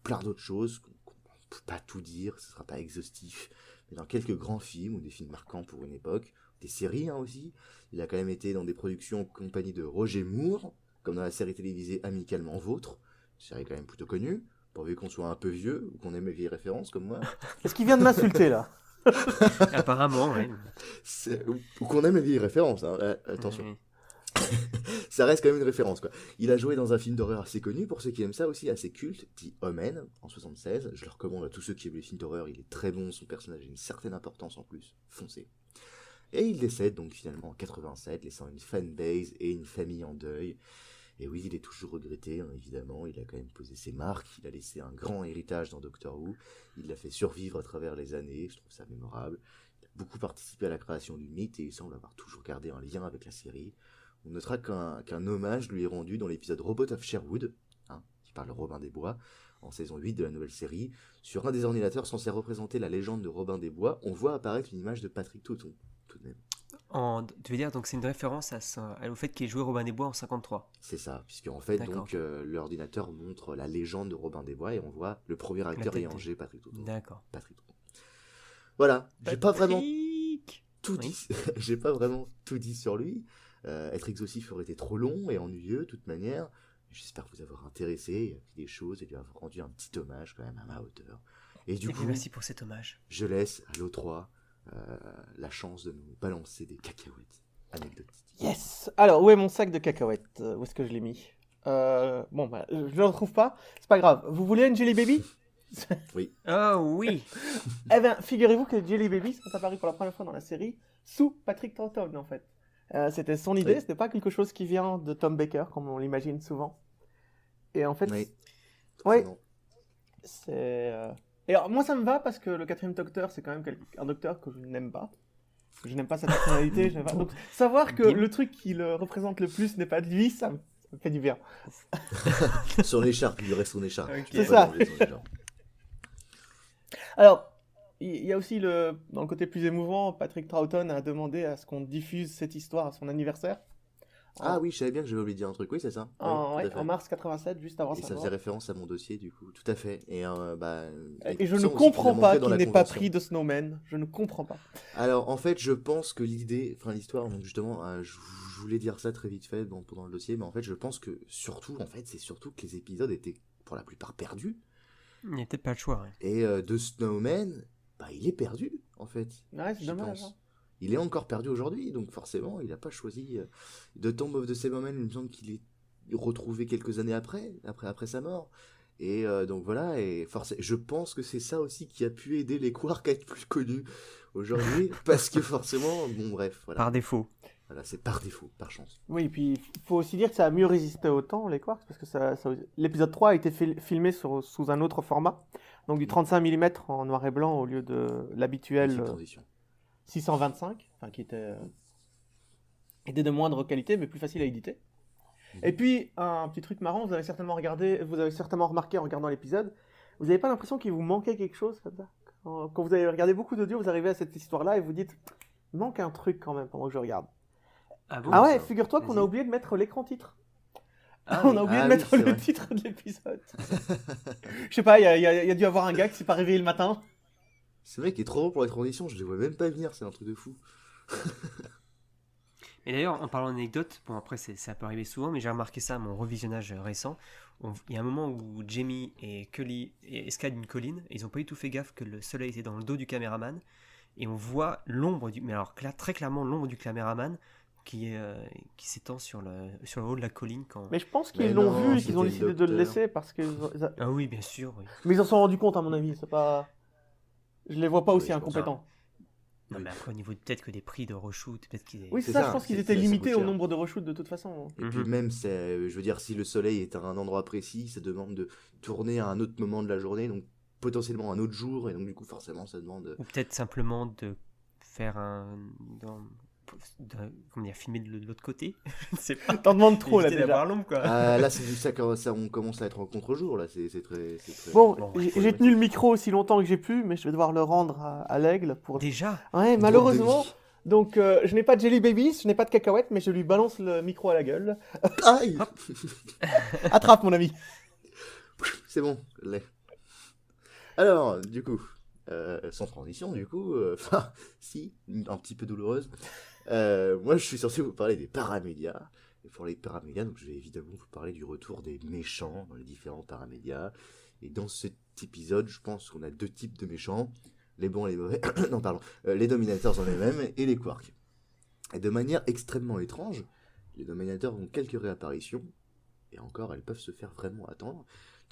Speaker 2: plein d'autres choses, qu'on ne peut pas tout dire, ce ne sera pas exhaustif, mais dans quelques grands films, ou des films marquants pour une époque, des séries aussi. Il a quand même été dans des productions en compagnie de Roger Moore, comme dans la série télévisée Amicalement Vôtre, une série quand même plutôt connue, pourvu qu'on soit un peu vieux, ou qu'on aime les vieilles références comme moi.
Speaker 3: Est-ce qu'il vient de m'insulter là?
Speaker 1: Apparemment, oui.
Speaker 2: Ou qu'on aime les vieilles références, hein. Attention.
Speaker 1: Oui.
Speaker 2: Ça reste quand même une référence, quoi. Il a joué dans un film d'horreur assez connu, pour ceux qui aiment ça aussi, assez culte, dit Omen, en 76. Je le recommande à tous ceux qui aiment les films d'horreur, il est très bon, son personnage a une certaine importance en plus, foncez. Et il décède donc finalement en 87, laissant une fanbase et une famille en deuil. Et oui, il est toujours regretté, hein, évidemment, il a quand même posé ses marques, il a laissé un grand héritage dans Doctor Who, il l'a fait survivre à travers les années, je trouve ça mémorable. Il a beaucoup participé à la création du mythe et il semble avoir toujours gardé un lien avec la série. On notera qu'un hommage lui est rendu dans l'épisode Robot of Sherwood, hein, qui parle de Robin des Bois, en saison 8 de la nouvelle série. Sur un des ordinateurs censé représenter la légende de Robin des Bois, on voit apparaître une image de Patrick Troughton, tout de même.
Speaker 1: Tu veux dire, donc c'est une référence au fait qu'il ait joué Robin des Bois en 53.
Speaker 2: C'est ça, puisque en fait,
Speaker 1: D'accord.
Speaker 2: donc, l'ordinateur montre la légende de Robin des Bois et on voit le premier acteur ayant joué Patrick Troughton.
Speaker 1: D'accord.
Speaker 2: Patrick Troughton. Voilà, j'ai pas vraiment
Speaker 1: Patrick
Speaker 2: tout dit. J'ai pas vraiment tout dit sur lui. Être exhaustif aurait été trop long et ennuyeux, de toute manière. J'espère vous avoir intéressé, appris des choses et lui avoir rendu un petit hommage quand même à ma hauteur. Et du
Speaker 1: Et
Speaker 2: coup,
Speaker 1: puis merci pour cet hommage.
Speaker 2: je laisse à l'O3 la chance de nous balancer des cacahuètes anecdotiques.
Speaker 3: Yes! Alors, où est mon sac de cacahuètes? Où est-ce que je l'ai mis? Bon, bah, je ne le retrouve pas. C'est pas grave. Vous voulez une Jelly Baby?
Speaker 1: Oh oui.
Speaker 3: Eh bien, figurez-vous que Jelly Baby sont apparus pour la première fois dans la série sous Patrick Troughton, en fait. C'était son idée,
Speaker 2: Oui.
Speaker 3: c'était pas quelque chose qui vient de Tom Baker, comme on l'imagine souvent. Et en fait,
Speaker 2: Oui.
Speaker 3: Ouais.
Speaker 2: Non.
Speaker 3: c'est... Et alors, moi, ça me va parce que le quatrième docteur, c'est quand même un docteur que je n'aime pas. Je n'aime pas sa personnalité. je n'aime pas... Donc, savoir que
Speaker 1: Dim.
Speaker 3: le truc qui le représente le plus n'est pas de lui, ça me fait du bien.
Speaker 2: Son écharpe, il lui reste son écharpe.
Speaker 1: Ok.
Speaker 2: Tu peux
Speaker 3: C'est
Speaker 2: pas
Speaker 3: ça.
Speaker 2: enlever son écharpe.
Speaker 3: Alors, il y a aussi dans le côté plus émouvant, Patrick Troughton a demandé à ce qu'on diffuse cette histoire à son anniversaire.
Speaker 2: Ah oui, je savais bien que j'avais oublié de dire un truc, oui, c'est ça. Oui,
Speaker 3: En,
Speaker 2: tout
Speaker 3: ouais,
Speaker 2: à fait.
Speaker 3: en mars 87, juste avant
Speaker 2: Et
Speaker 3: sa
Speaker 2: ça
Speaker 3: mort.
Speaker 2: faisait référence à mon dossier, du coup, tout à fait. Et
Speaker 3: Et je
Speaker 2: ça
Speaker 3: ne
Speaker 2: aussi,
Speaker 3: comprends
Speaker 2: tu l'as
Speaker 3: pas
Speaker 2: montré dans
Speaker 3: qu'il
Speaker 2: la
Speaker 3: n'ait pas
Speaker 2: convention.
Speaker 3: pris de Snowman. Je ne comprends pas.
Speaker 2: Alors, en fait, je pense que l'histoire, donc justement, je voulais dire ça très vite fait pendant le dossier, mais en fait, je pense que c'est surtout que les épisodes étaient pour la plupart perdus.
Speaker 1: Il n'y a peut-être pas le choix. Ouais.
Speaker 2: Et de Snowman, il est perdu, en fait.
Speaker 3: Ouais, c'est
Speaker 2: Je
Speaker 3: dommage.
Speaker 2: pense.
Speaker 3: Hein.
Speaker 2: Il est encore perdu aujourd'hui, donc forcément, il n'a pas choisi. The Tomb of the Seven Men, il me semble qu'il est retrouvé quelques années après sa mort. Et donc voilà, et je pense que c'est ça aussi qui a pu aider les quarks à être plus connus aujourd'hui, parce que forcément, bon bref, voilà.
Speaker 1: Par défaut.
Speaker 2: Voilà, c'est par défaut, par chance.
Speaker 3: Oui, puis il faut aussi dire que ça a mieux résisté au temps, les quarks, parce que l'épisode 3 a été filmé sous un autre format, donc du 35 mm en noir et blanc au lieu de l'habituel
Speaker 2: Petite transition.
Speaker 3: 625, enfin, qui était de moindre qualité, mais plus facile à éditer. Et puis, un petit truc marrant, vous avez certainement remarqué en regardant l'épisode, vous n'avez pas l'impression qu'il vous manquait quelque chose comme ça? Quand vous avez regardé beaucoup d'audio, vous arrivez à cette histoire-là et vous dites, il manque un truc quand même pendant que je regarde.
Speaker 1: Ah bon?
Speaker 3: Ah ouais,
Speaker 2: ça.
Speaker 3: figure-toi qu'on a
Speaker 1: Vas-y.
Speaker 3: oublié de mettre l'écran titre.
Speaker 1: Ah
Speaker 3: On
Speaker 1: oui.
Speaker 3: a oublié
Speaker 2: Ah
Speaker 3: de
Speaker 2: oui,
Speaker 3: mettre
Speaker 2: c'est
Speaker 3: le
Speaker 2: vrai.
Speaker 3: titre de l'épisode. Je sais pas, il y a dû avoir un gars qui s'est pas réveillé le matin.
Speaker 2: Ce mec est trop bon pour les transitions, je les vois même pas venir, c'est un truc de fou.
Speaker 1: Et d'ailleurs, en parlant d'anecdotes, bon après ça peut arriver souvent, mais j'ai remarqué ça à mon revisionnage récent. Il y a un moment où Jamie et Cully escaladent une colline, et ils n'ont pas du tout fait gaffe que le soleil était dans le dos du caméraman, et on voit l'ombre mais alors très clairement l'ombre du caméraman qui s'étend sur le haut de la colline quand.
Speaker 3: Mais je pense
Speaker 2: Mais
Speaker 3: qu'ils l'ont
Speaker 2: non,
Speaker 3: vu et qu'ils ont
Speaker 2: c'était le
Speaker 3: décidé de le
Speaker 2: docteur.
Speaker 3: laisser parce que.
Speaker 1: Ah oui, bien sûr. Oui.
Speaker 3: Mais ils en sont rendus compte, à mon avis. C'est pas. Je les vois pas aussi
Speaker 2: Oui, je pense.
Speaker 3: incompétents.
Speaker 1: Non,
Speaker 2: Oui.
Speaker 1: mais après au niveau peut-être que des prix de reshoot, peut-être qu'ils.
Speaker 3: Oui, c'est
Speaker 2: C'est
Speaker 3: ça,
Speaker 2: ça,
Speaker 3: je pense qu'ils
Speaker 2: c'est-
Speaker 3: étaient
Speaker 2: ça
Speaker 3: limités
Speaker 2: coûte
Speaker 3: au
Speaker 2: cher.
Speaker 3: nombre de reshoots de toute façon.
Speaker 2: Et puis même, je veux dire, si le soleil est à un endroit précis, ça demande de tourner à un autre moment de la journée, donc potentiellement un autre jour, et donc du coup forcément ça demande...
Speaker 1: Ou peut-être simplement de faire comment dire, filmer de l'autre côté. Je ne sais pas.
Speaker 3: T'en demandes trop là
Speaker 1: Éviter
Speaker 3: déjà.
Speaker 1: d'avoir l'ombre quoi.
Speaker 2: Ah, là c'est ça, on commence à être en contre-jour, là, c'est très...
Speaker 3: Bon,
Speaker 1: Bon,
Speaker 3: j'ai tenu le micro aussi longtemps que j'ai pu, mais je vais devoir le rendre à l'aigle pour.
Speaker 1: Déjà.
Speaker 3: Ouais,
Speaker 2: Drôle
Speaker 3: malheureusement.
Speaker 2: de vie.
Speaker 3: Donc, je n'ai pas de Jelly Babies, je n'ai pas de cacahuètes, mais je lui balance le micro à la gueule.
Speaker 2: Aïe.
Speaker 3: Attrape, mon ami.
Speaker 2: C'est bon, je l'ai. Alors, du coup, sans transition, du coup, enfin, si, un petit peu douloureuse, moi je suis censé vous parler des paramédias. Et pour les paramédias, donc je vais évidemment vous parler du retour des méchants dans les différents paramédias. Et dans cet épisode, je pense qu'on a deux types de méchants, les bons et les mauvais, non pardon, les Dominators en eux-mêmes et les Quarks. Et de manière extrêmement étrange, les Dominators ont quelques réapparitions, et encore, elles peuvent se faire vraiment attendre.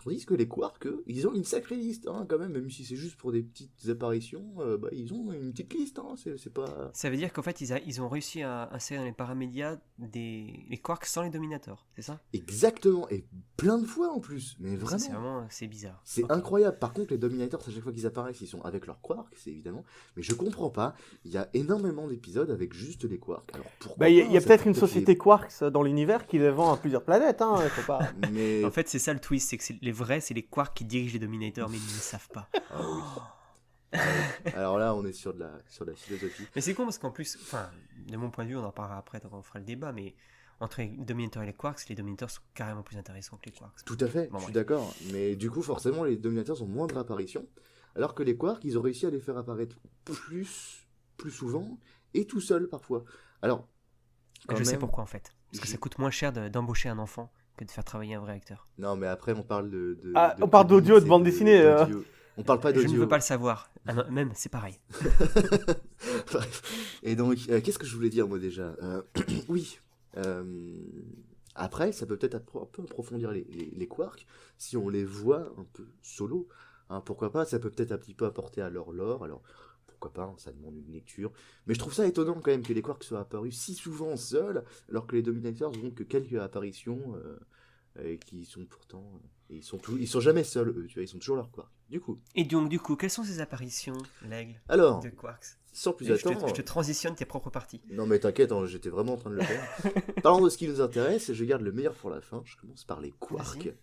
Speaker 2: Tandis que les Quarks, eux, ils ont une sacrée liste, hein, quand même si c'est juste pour des petites apparitions, ils ont une petite liste, hein, c'est pas...
Speaker 1: Ça veut dire qu'en fait ils ont réussi à insérer dans les paramédias les quarks sans les dominators, c'est ça?
Speaker 2: Exactement, et plein de fois en plus, mais
Speaker 1: Ça, c'est
Speaker 2: vraiment...
Speaker 1: vraiment c'est bizarre.
Speaker 2: C'est
Speaker 1: Ok.
Speaker 2: incroyable. Par contre, les Dominators, à chaque fois qu'ils apparaissent, ils sont avec leurs quarks, c'est évidemment. Mais je comprends pas. Il y a énormément d'épisodes avec juste les quarks. Alors pourquoi
Speaker 3: Bah, il y a
Speaker 2: ça
Speaker 3: peut-être
Speaker 2: peut
Speaker 3: une société Quarks dans l'univers qui les vend à plusieurs planètes, hein, faut pas.
Speaker 2: Mais
Speaker 1: En fait, c'est ça le twist, c'est que les vrais, c'est les quarks qui dirigent les dominators, mais ils ne le savent pas.
Speaker 2: Ah oui. Alors là, on est sur de la philosophie.
Speaker 1: Mais c'est con parce qu'en plus, enfin, de mon point de vue, on en parlera après quand on fera le débat, mais entre les dominators et les quarks, les dominators sont carrément plus intéressants que les quarks.
Speaker 2: Tout à fait,
Speaker 1: Bon,
Speaker 2: je suis
Speaker 1: bref.
Speaker 2: d'accord. Mais du coup, forcément, les Dominators ont moins de réapparitions. Alors que les quarks, ils ont réussi à les faire apparaître plus souvent et tout seuls parfois. Alors, quand
Speaker 1: Je sais
Speaker 2: même-
Speaker 1: pourquoi en fait. Parce que
Speaker 2: je-
Speaker 1: ça coûte moins cher d'embaucher un enfant que de faire travailler un vrai acteur.
Speaker 2: Non, mais après, on parle
Speaker 3: Ah, on parle
Speaker 2: comics
Speaker 3: d'audio, de
Speaker 2: et
Speaker 3: bande dessinée,
Speaker 2: d'audio. On parle pas
Speaker 1: Je
Speaker 2: d'audio.
Speaker 1: ne veux pas le savoir. Ah non, même, c'est pareil.
Speaker 2: Bref. Et donc, qu'est-ce que je voulais dire, moi, déjà Oui. Après, ça peut peut-être un peu approfondir les quarks si on les voit un peu solo. Hein, pourquoi pas, ça peut peut-être un petit peu apporter à leur lore. Alors, pourquoi pas, hein, ça demande une lecture. Mais je trouve ça étonnant quand même que les quarks soient apparus si souvent seuls, alors que les Dominators n'ont que quelques apparitions et qui sont pourtant. Ils sont jamais seuls, eux, tu vois, ils sont toujours leurs quarks. Du coup,
Speaker 1: Et donc, du coup, quelles sont ces apparitions, l'aigle,
Speaker 2: alors,
Speaker 1: de quarks?
Speaker 2: sans plus
Speaker 1: Et je
Speaker 2: attendre.
Speaker 1: te transitionne tes propres parties.
Speaker 2: Non mais t'inquiète, hein, j'étais vraiment en train de le faire. Parlons de ce qui nous intéresse, je garde le meilleur pour la fin. Je commence par les quarks.
Speaker 1: Vas-y.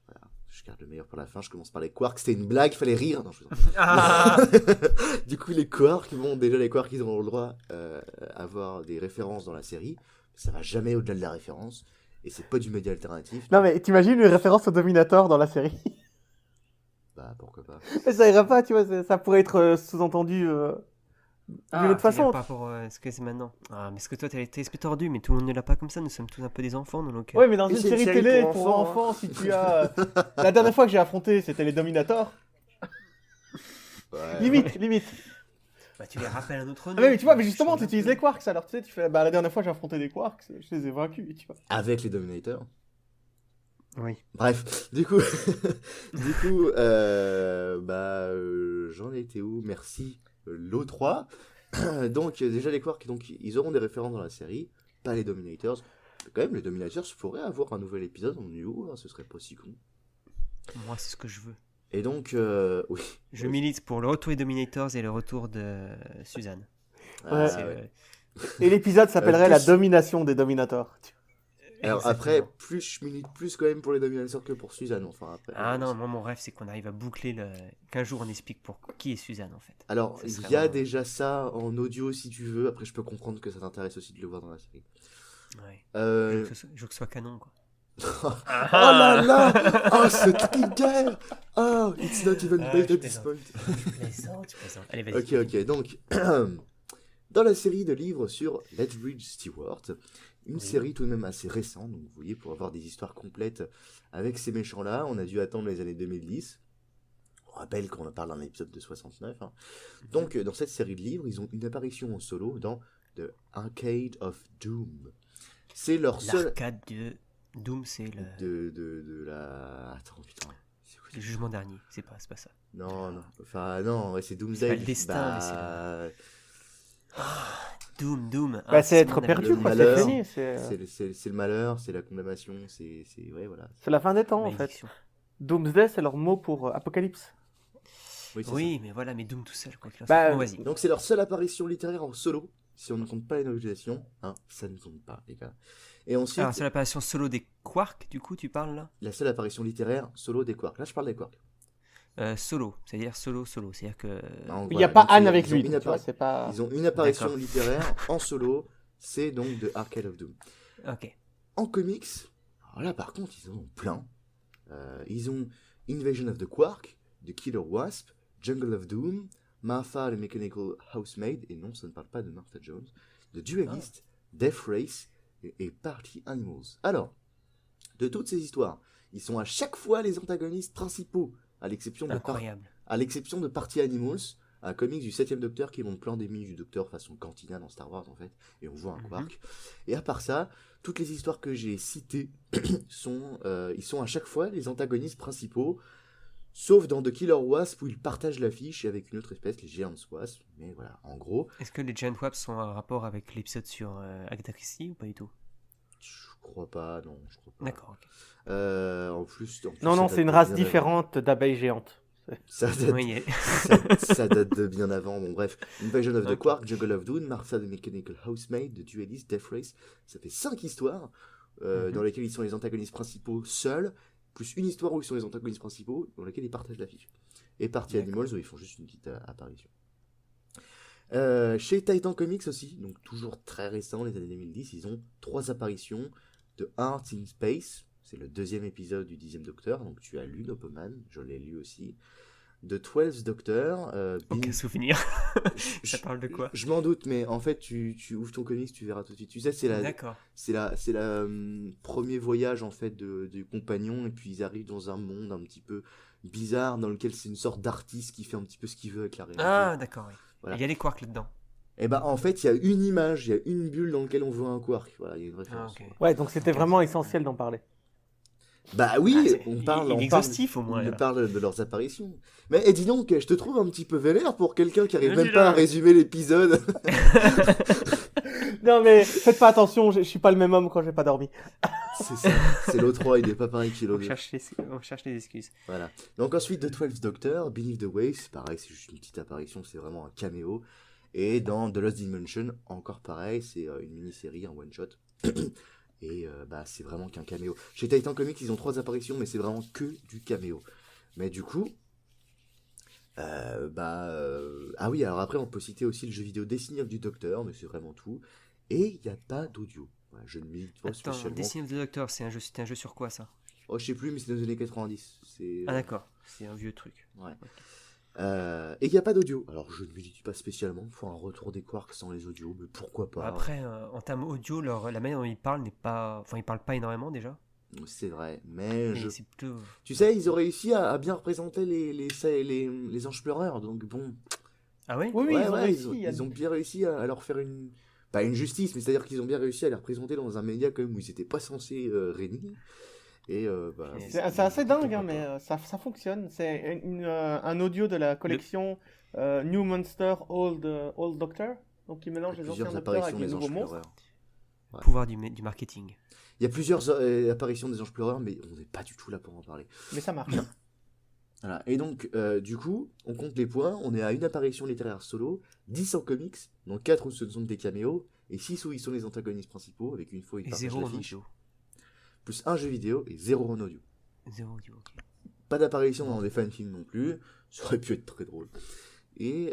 Speaker 2: Voilà, je garde le meilleur pour la fin. Je commence par les quarks. C'était une blague, fallait rire. Non, je vous en
Speaker 1: Ah
Speaker 2: Du coup, les quarks, bon, déjà les quarks, ils ont le droit à avoir des références dans la série. Ça va jamais au-delà de la référence. Et c'est pas du média alternatif.
Speaker 3: Non, mais t'imagines une référence au Dominator dans la série?
Speaker 2: Bah pourquoi pas.
Speaker 3: Mais ça irait pas, tu vois, ça pourrait être sous-entendu d'une autre façon.
Speaker 1: Par rapport à ce que c'est maintenant. Ah, mais ce que toi, t'as l'esprit tordu, mais tout le monde ne l'a pas comme ça. Nous sommes tous un peu des enfants dans nos cœurs.
Speaker 3: Ouais, mais dans
Speaker 2: Mais
Speaker 3: une
Speaker 2: c'est une
Speaker 3: série
Speaker 2: série
Speaker 3: télé
Speaker 2: pour
Speaker 3: pour
Speaker 2: enfants,
Speaker 3: enfants, si tu as. La dernière fois que j'ai affronté, c'était les Dominators.
Speaker 2: Ouais,
Speaker 3: Limite, limite.
Speaker 1: Bah, tu les rappelles un autre nom.
Speaker 3: Ah, mais tu vois, mais justement,
Speaker 1: changes
Speaker 3: tu
Speaker 1: un
Speaker 3: utilises
Speaker 1: peu.
Speaker 3: les Quarks, alors tu sais, tu fais. Bah, la dernière fois, j'ai affronté des Quarks, je les ai vaincus, tu vois.
Speaker 2: Avec les Dominators.
Speaker 1: Oui.
Speaker 2: Bref, du coup, j'en étais où? Merci, l'O3. Donc, déjà, les Quarks, donc, ils auront des références dans la série, pas les Dominators. Mais quand même, les Dominators pourraient avoir un nouvel épisode en duo, hein, ce serait pas si con.
Speaker 1: Moi, c'est ce que je veux.
Speaker 2: Et donc, oui.
Speaker 1: Je milite pour le retour des Dominators et le retour de Suzanne.
Speaker 3: Ouais.
Speaker 1: C'est,
Speaker 3: Et l'épisode s'appellerait
Speaker 2: plus-
Speaker 3: La domination des dominators.
Speaker 2: Alors
Speaker 1: exactement.
Speaker 2: après, je milite plus quand même pour les Dominators que pour Suzanne, enfin après.
Speaker 1: Ah non, moi mon rêve c'est qu'on arrive à boucler qu'un jour on explique pour qui est Suzanne en fait.
Speaker 2: Alors,
Speaker 1: Ça
Speaker 2: il
Speaker 1: serait
Speaker 2: y a
Speaker 1: vraiment-
Speaker 2: déjà ça en audio si tu veux, après je peux comprendre que ça t'intéresse aussi de le voir dans la série.
Speaker 1: Ouais.
Speaker 2: Euh...
Speaker 1: Je veux que ce soit canon quoi.
Speaker 2: oh là là! Oh, ce trigger! Oh, it's not even
Speaker 1: Ah,
Speaker 2: built
Speaker 1: je
Speaker 2: at this
Speaker 1: plaisante.
Speaker 2: point.
Speaker 1: Je plaisante. Allez vas-y.
Speaker 2: Ok, donc, dans la série de livres sur Lethbridge Stewart, une
Speaker 1: Oui.
Speaker 2: série tout de même assez récente, donc vous voyez, pour avoir des histoires complètes avec ces méchants-là, on a dû attendre les années 2010. On rappelle qu'on en parle d'un épisode de 69. Hein. Donc, dans cette série de livres, ils ont une apparition en solo dans The Arcade of Doom. C'est leur seul...
Speaker 1: L'arcade de Doom c'est
Speaker 2: De la... Attends, putain. C'est quoi,
Speaker 1: le jugement dernier, c'est pas ça.
Speaker 2: Non, enfin, non, ouais, c'est Doomsday.
Speaker 1: C'est pas le destin, mais c'est
Speaker 2: bah...
Speaker 1: Doom.
Speaker 3: Bah, c'est être
Speaker 1: Simon avait
Speaker 3: perdu,
Speaker 2: le
Speaker 3: quoi.
Speaker 2: malheur,
Speaker 3: C'est fini.
Speaker 2: C'est le malheur, c'est la condamnation, ouais, voilà.
Speaker 3: C'est la fin des temps, en fait.
Speaker 1: Malédiction.
Speaker 3: Doomsday, c'est leur mot pour apocalypse.
Speaker 2: Oui, c'est
Speaker 1: Oui, mais voilà, mais Doom tout seul quoi qu'il en
Speaker 3: Bah,
Speaker 1: soit. Bon, vas-y.
Speaker 2: ça. Donc c'est leur seule apparition littéraire en solo, si on ne compte pas les novélisations, hein, ça ne compte pas, les gars. Et ensuite,
Speaker 1: Alors c'est l'apparition solo des Quarks du coup tu parles là
Speaker 2: la seule apparition littéraire solo des Quarks. Là, je parle des Quarks.
Speaker 1: Solo, c'est-à-dire solo. C'est-à-dire que
Speaker 2: Donc,
Speaker 3: Il n'y a
Speaker 2: voilà,
Speaker 3: pas
Speaker 2: donc,
Speaker 3: Anne
Speaker 2: ils
Speaker 3: avec
Speaker 2: ont
Speaker 3: lui.
Speaker 2: une
Speaker 3: Tu vois,
Speaker 2: appari-
Speaker 3: c'est pas.
Speaker 2: Ils ont une apparition
Speaker 1: D'accord.
Speaker 2: littéraire en solo, c'est donc de Arcade of Doom.
Speaker 1: ok.
Speaker 2: En comics, alors là par contre, ils en ont plein. Ils ont Invasion of the Quark, The Killer Wasp, Jungle of Doom, Martha the Mechanical Housemaid, et non, ça ne parle pas de Martha Jones, The Duelist, Death Race et Party Animals. Alors, de toutes ces histoires, ils sont à chaque fois les antagonistes principaux, à l'exception de Party Animals, un comics du 7ème Docteur qui montre plein d'ennemis du Docteur façon Cantina dans Star Wars en fait, et on voit un Quark. Et à part ça, toutes les histoires que j'ai citées ils sont à chaque fois les antagonistes principaux, sauf dans The Killer Wasp où ils partagent l'affiche avec une autre espèce, les Giant Wasps. Mais voilà, en gros,
Speaker 1: Est-ce que les Giant Wasps sont en rapport avec l'épisode sur Agatha Christie ou pas du tout?
Speaker 2: je crois pas, non, je crois pas.
Speaker 1: D'accord, ok.
Speaker 2: En plus,
Speaker 3: Non,
Speaker 2: ça
Speaker 3: non,
Speaker 2: date
Speaker 3: c'est une
Speaker 2: de
Speaker 3: race
Speaker 2: bien
Speaker 3: différente d'abeilles géantes.
Speaker 2: Ça date,
Speaker 1: Oui,
Speaker 2: ça date de bien avant. Bon, bref. Invasion of the
Speaker 1: Ok.
Speaker 2: Quark, Jungle of Doom, Martha the Mechanical Housemaid, The Duelist, Death Race. Ça fait 5 histoires dans lesquelles ils sont les antagonistes principaux seuls, plus une histoire où ils sont les antagonistes principaux, dans laquelle ils partagent l'affiche. Et Party
Speaker 1: D'accord.
Speaker 2: Animals où ils font juste une petite apparition. Chez Titan Comics aussi, donc toujours très récent, les années 2010, ils ont 3 apparitions de Art in Space. C'est le 2e épisode du 10e Docteur, donc tu as lu Nopoman, je l'ai lu aussi. The 12th Doctor.
Speaker 1: aucun souvenir.
Speaker 2: je,
Speaker 1: Ça parle de quoi?
Speaker 2: je m'en doute, mais en fait, tu ouvres ton comics, tu verras tout de suite. Tu sais,
Speaker 1: D'accord.
Speaker 2: c'est la premier voyage en fait du compagnon, et puis ils arrivent dans un monde un petit peu bizarre dans lequel c'est une sorte d'artiste qui fait un petit peu ce qu'il veut avec la réalité.
Speaker 1: Ah, d'accord, oui.
Speaker 2: Voilà.
Speaker 1: Il y a les Quarks là-dedans.
Speaker 2: Et bah en fait, il y a une image, il y a une bulle dans laquelle on voit un quark. Voilà, il y a une référence.
Speaker 1: Ah, ok.
Speaker 3: Ouais, donc c'était vraiment essentiel d'en parler.
Speaker 2: Bah oui,
Speaker 1: Ah, c'est-
Speaker 2: on parle,
Speaker 1: il est
Speaker 2: on parle,
Speaker 1: exhaustif, au moins,
Speaker 2: on
Speaker 1: là.
Speaker 2: parle de leurs apparitions. Mais dis donc, je te trouve un petit peu vénère pour quelqu'un qui arrive
Speaker 1: Mais
Speaker 2: même
Speaker 1: dis
Speaker 2: pas à
Speaker 1: donc.
Speaker 2: résumer l'épisode.
Speaker 3: Non, mais faites pas attention, je suis pas le même homme quand j'ai pas dormi.
Speaker 2: C'est ça, c'est l'O3, il n'est pas pareil qu'il
Speaker 1: On
Speaker 2: l'O2.
Speaker 1: cherche les excuses.
Speaker 2: Voilà. Donc ensuite, The 12th Doctor, Beneath the Waves, pareil, c'est juste une petite apparition, c'est vraiment un caméo. Et dans The Lost Dimension, encore pareil, c'est une mini-série, un one-shot. Et bah c'est vraiment qu'un caméo. Chez Titan Comics, ils ont 3 apparitions, mais c'est vraiment que du caméo. Mais du coup... Ah oui, alors après, on peut citer aussi le jeu vidéo Destiny of the Doctor, mais c'est vraiment tout. Et il n'y a pas d'audio. Voilà, je ne milite pas
Speaker 1: Attends,
Speaker 2: spécialement.
Speaker 1: Destiny of the Doctor, c'était un jeu sur quoi ça?
Speaker 2: Oh, je sais plus, mais c'est dans les années 90. C'est...
Speaker 1: Ah d'accord, c'est un vieux truc.
Speaker 2: Ouais. Et il n'y a pas d'audio. Alors je ne milite pas spécialement. Il faut un retour des quarks sans les audios, mais pourquoi pas.
Speaker 1: Après, en termes audio, la manière dont ils parlent n'est pas... Enfin, ils parlent pas énormément déjà.
Speaker 2: C'est vrai, mais
Speaker 1: Mais c'est plutôt...
Speaker 2: tu sais, ils ont réussi à bien représenter les anges pleureurs, donc bon.
Speaker 1: Ah ouais?
Speaker 3: Oui,
Speaker 2: Ouais,
Speaker 3: ils ont
Speaker 2: ouais,
Speaker 3: réussi.
Speaker 2: ils ont bien réussi à leur faire une... Pas une justice, mais c'est-à-dire qu'ils ont bien réussi à les représenter dans un média quand même où ils n'étaient pas censés régner. Et
Speaker 1: C'est
Speaker 3: C'est assez dingue, hein,
Speaker 2: pourquoi
Speaker 3: mais
Speaker 2: pas.
Speaker 3: ça fonctionne. C'est un audio de la collection New Monster Old Doctor, donc qui mélange
Speaker 2: Avec
Speaker 3: les anciens
Speaker 2: plusieurs
Speaker 3: docteurs
Speaker 2: apparitions
Speaker 3: avec les
Speaker 2: des
Speaker 3: nouveaux
Speaker 2: anges
Speaker 3: monstres.
Speaker 2: pleureurs. Ouais.
Speaker 1: Pouvoir du marketing.
Speaker 2: Il y a plusieurs apparitions des anges pleureurs, mais on n'est pas du tout là pour en parler.
Speaker 3: Mais ça marche.
Speaker 2: Voilà. Et donc, du coup, on compte les points. On est à une apparition littéraire solo, 10 en comics, dont 4 où ce sont des caméos, et 6 où ils sont les antagonistes principaux, avec une fois ils
Speaker 1: Et
Speaker 2: partagent
Speaker 1: 0 en
Speaker 2: l'affiche,
Speaker 1: audio.
Speaker 2: plus un jeu vidéo et 0 en audio.
Speaker 1: 0 audio, ok.
Speaker 2: Pas d'apparition
Speaker 1: Bon.
Speaker 2: dans des fanfilms non plus, ça aurait pu être très drôle. Et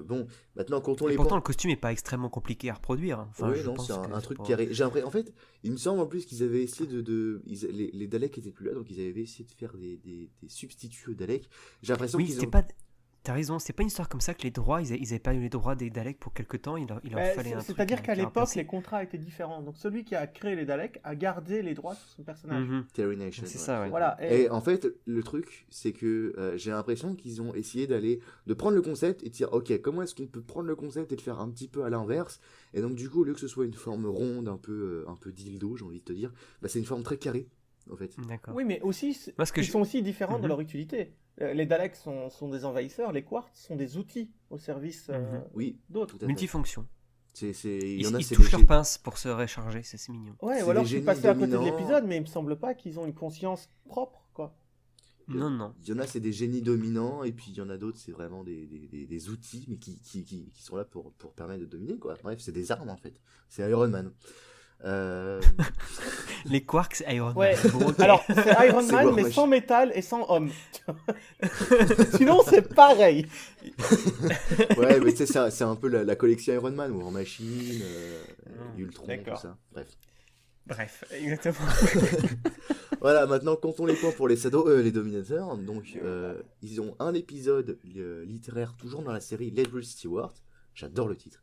Speaker 2: bon, maintenant comptons
Speaker 1: Et
Speaker 2: les
Speaker 1: pourtant,
Speaker 2: points.
Speaker 1: le costume est pas extrêmement compliqué à reproduire. Enfin,
Speaker 2: Oui,
Speaker 1: je
Speaker 2: non,
Speaker 1: pense
Speaker 2: c'est
Speaker 1: que
Speaker 2: un truc
Speaker 1: pas-
Speaker 2: carré. En fait, il me semble en plus qu'ils avaient essayé les Daleks étaient plus là, donc ils avaient essayé de faire des substituts aux Daleks. J'ai l'impression
Speaker 1: Oui,
Speaker 2: qu'ils
Speaker 1: c'était
Speaker 2: ont...
Speaker 1: pas. T'as raison, c'est pas une histoire comme ça que les droits, ils avaient pas eu les droits des Daleks pour quelque temps, il leur fallait un truc.
Speaker 3: C'est-à-dire qu'à
Speaker 1: qui
Speaker 3: l'époque,
Speaker 1: remplaçait.
Speaker 3: les contrats étaient différents. Donc celui qui a créé les Daleks a gardé les droits sur son personnage.
Speaker 1: Mhm.
Speaker 2: Terry Nation.
Speaker 1: C'est
Speaker 2: ouais.
Speaker 1: ça, ouais.
Speaker 3: Voilà.
Speaker 2: Et en fait, le truc, c'est que j'ai l'impression qu'ils ont essayé de prendre le concept et de dire, ok, comment est-ce qu'on peut prendre le concept et le faire un petit peu à l'inverse. Et donc du coup, au lieu que ce soit une forme ronde, un peu dildo, j'ai envie de te dire, bah, c'est une forme très carrée, en fait.
Speaker 1: D'accord.
Speaker 3: Oui, mais aussi,
Speaker 1: Moi, ce que
Speaker 3: ils
Speaker 1: je-
Speaker 3: sont aussi différents de
Speaker 1: Mhm.
Speaker 3: leur utilité. Les Daleks sont des envahisseurs, les Quartz sont des outils au service
Speaker 1: Mhm.
Speaker 2: Oui,
Speaker 3: d'autres.
Speaker 2: tout à fait.
Speaker 1: Multifonction.
Speaker 2: Il
Speaker 1: Ils,
Speaker 2: y en a,
Speaker 1: ils
Speaker 2: c'est
Speaker 1: touchent
Speaker 2: des
Speaker 1: leurs
Speaker 2: gé-
Speaker 1: pinces pour se recharger, c'est mignon.
Speaker 3: Ouais,
Speaker 2: C'est
Speaker 3: ou alors
Speaker 2: des
Speaker 3: je suis
Speaker 2: génies
Speaker 3: passé à côté de
Speaker 2: dominants.
Speaker 3: l'épisode, mais il me semble pas qu'ils ont une conscience propre, quoi.
Speaker 1: Non, non.
Speaker 2: Il y en a, c'est des génies dominants, et puis il y en a d'autres, c'est vraiment des outils, mais qui sont là pour permettre de dominer, quoi. Bref, c'est des armes, en fait. C'est Iron Man.
Speaker 1: Les quarks Iron
Speaker 3: Ouais,
Speaker 1: Man. Bon, ok.
Speaker 3: alors c'est Iron
Speaker 2: C'est
Speaker 3: Man,
Speaker 2: War
Speaker 3: mais
Speaker 2: Machine.
Speaker 3: sans métal et sans homme. Sinon, c'est pareil.
Speaker 2: Ouais, mais tu sais, c'est un peu la collection Iron Man, War Machine, Ultron, tout
Speaker 3: D'accord.
Speaker 2: ça. Bref.
Speaker 1: Bref, exactement.
Speaker 2: Voilà, maintenant, comptons les points pour les Dominateurs. Donc, ils ont un épisode littéraire, toujours dans la série Ledward Stewart. J'adore le titre.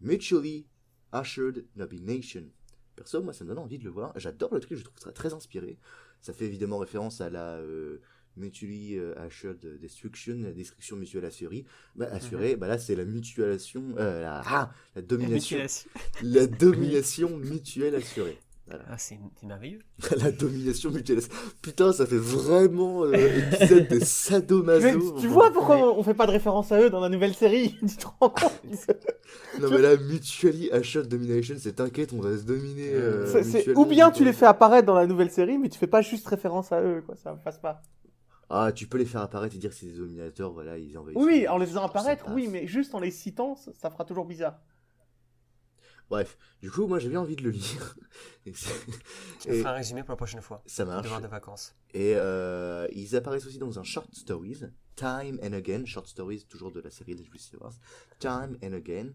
Speaker 2: Mutually Assured Nomination. Perso, moi, ça me donne envie de le voir. J'adore le truc, je trouve ça très inspiré. Ça fait évidemment référence à la Mutually Assured Destruction, la destruction mutuelle assurée. Assurée, bah là, c'est la mutualisation, la domination,
Speaker 1: Mutilation.
Speaker 2: la domination mutuelle assurée. Voilà.
Speaker 1: Ah, c'est merveilleux.
Speaker 2: La domination mutuelle. Putain, ça fait vraiment épisode de
Speaker 3: Mais
Speaker 2: sadomaso.
Speaker 3: tu vois pourquoi on fait pas de référence à eux dans la nouvelle série? Tu te rends compte?
Speaker 2: Non mais là, Mutually Assured Domination, c'est t'inquiète, on va se dominer.
Speaker 3: Ou bien tu les fais apparaître dans la nouvelle série, mais tu fais pas juste référence à eux, quoi. Ça passe pas.
Speaker 2: Ah, tu peux les faire apparaître et dire que c'est des dominateurs, voilà, ils envahissent.
Speaker 3: Oui, en les faisant
Speaker 2: Ça
Speaker 3: apparaître,
Speaker 2: passe.
Speaker 3: oui, mais juste en les citant, ça fera toujours bizarre.
Speaker 2: Bref, du coup, moi j'avais envie de le lire. Et
Speaker 1: On fera un résumé pour la prochaine fois.
Speaker 2: ça marche.
Speaker 1: Devoir de vacances.
Speaker 2: Et ils apparaissent aussi dans un short stories, Time and Again, short stories toujours de la série des Stewart, Time and Again,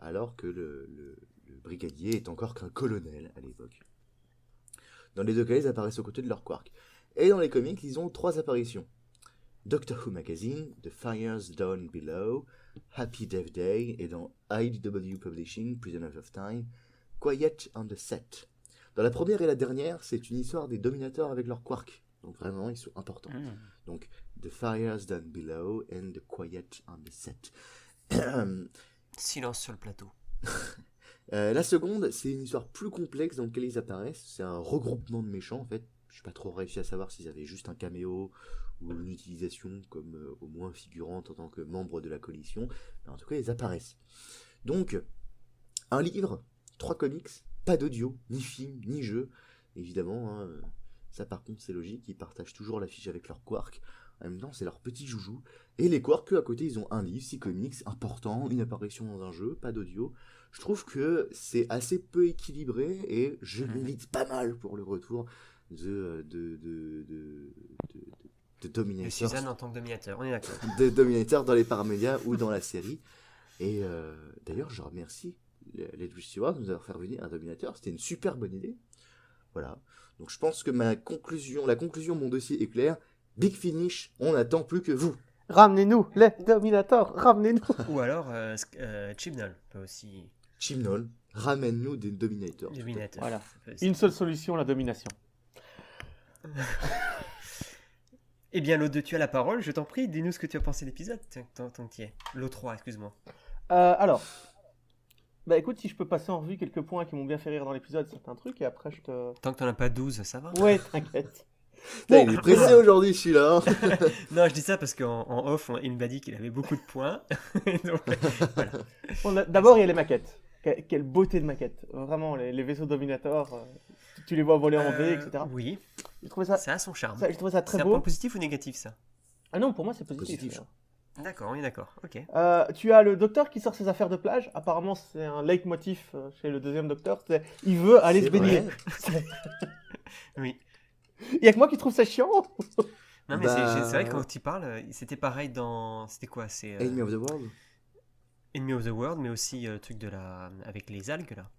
Speaker 2: alors que le brigadier est encore qu'un colonel à l'époque. Dans les deux cas, ils apparaissent aux côtés de leur quark. Et dans les comics, ils ont 3 apparitions. Doctor Who Magazine, The Fires Down Below, Happy Death Day, et dans IDW Publishing, Prisoners of Time, Quiet on the Set. Dans la première et la dernière, c'est une histoire des dominateurs avec leurs quarks. Donc vraiment, ils sont importants. Donc, The Fires Down Below and The Quiet on the Set.
Speaker 1: Silence sur le plateau.
Speaker 2: La seconde, c'est une histoire plus complexe dans laquelle ils apparaissent. C'est un regroupement de méchants, en fait. Je n'ai pas trop réussi à savoir s'ils avaient juste un caméo ou une utilisation comme au moins figurante en tant que membre de la coalition. Mais en tout cas, ils apparaissent. Donc, un livre, 3 comics, pas d'audio, ni film, ni jeu. Évidemment, hein, ça par contre c'est logique, ils partagent toujours l'affiche avec leur quark. En même temps, c'est leur petit joujou. Et les quarks, eux, à côté, ils ont un livre, 6 comics, important, une apparition dans un jeu, pas d'audio. Je trouve que c'est assez peu équilibré et je milite pas mal pour le retour de
Speaker 1: Et
Speaker 2: Dominator.
Speaker 1: Suzanne en tant que dominateur, on est d'accord.
Speaker 2: De Dominator dans les paramédias ou dans la série. Et d'ailleurs, je remercie Ledward Stewart de nous avoir fait revenir un Dominator. C'était une super bonne idée. Voilà. Donc je pense que la conclusion de mon dossier est claire. Big Finish, on n'attend plus que vous.
Speaker 3: Ramenez-nous, les Dominators, ramenez-nous.
Speaker 1: Ou alors, Chibnall peut aussi.
Speaker 2: Chibnall, ramène-nous des Dominators.
Speaker 1: Dominateur.
Speaker 3: Voilà.
Speaker 1: Ça peut aussi.
Speaker 3: Une seule solution, la domination.
Speaker 1: Eh bien, l'O2, tu as la parole, je t'en prie, dis-nous ce que tu as pensé de l'épisode, tant que tu y es. L'O3, excuse-moi.
Speaker 3: Alors, Bah écoute, si je peux passer en revue quelques points qui m'ont bien fait rire dans l'épisode, certains trucs, et après je te...
Speaker 1: Tant que t'en as pas 12, ça va.
Speaker 3: Ouais, t'inquiète.
Speaker 2: Putain, il est pressé aujourd'hui celui-là. Hein.
Speaker 1: Non, je dis ça parce qu'en off, il m'a dit qu'il avait beaucoup de points. Donc, voilà.
Speaker 3: Bon, d'abord, il y a les maquettes. Quelle beauté de maquettes. Vraiment, les vaisseaux Dominator, tu les vois voler en V, etc.
Speaker 1: Oui,
Speaker 3: J'ai trouvé ça,
Speaker 1: ça a son charme.
Speaker 3: j'ai trouvé ça très
Speaker 1: C'est un point
Speaker 3: beau.
Speaker 1: positif ou négatif, ça?
Speaker 3: Ah non, pour moi, c'est positif.
Speaker 2: Positif.
Speaker 1: D'accord, on est d'accord. Ok.
Speaker 3: Tu as le docteur qui sort ses affaires de plage. Apparemment, c'est un leitmotiv chez le deuxième docteur. Il veut aller
Speaker 2: C'est
Speaker 3: se baigner.
Speaker 2: vrai.
Speaker 1: Oui.
Speaker 3: Il y a que moi qui trouve ça chiant.
Speaker 1: Non, mais
Speaker 2: Bah,
Speaker 1: c'est vrai que quand tu parles, c'était pareil dans. C'était quoi? C'est
Speaker 2: Enemy of the World.
Speaker 1: Enemy of the World, mais aussi le truc de la. Avec les algues, là.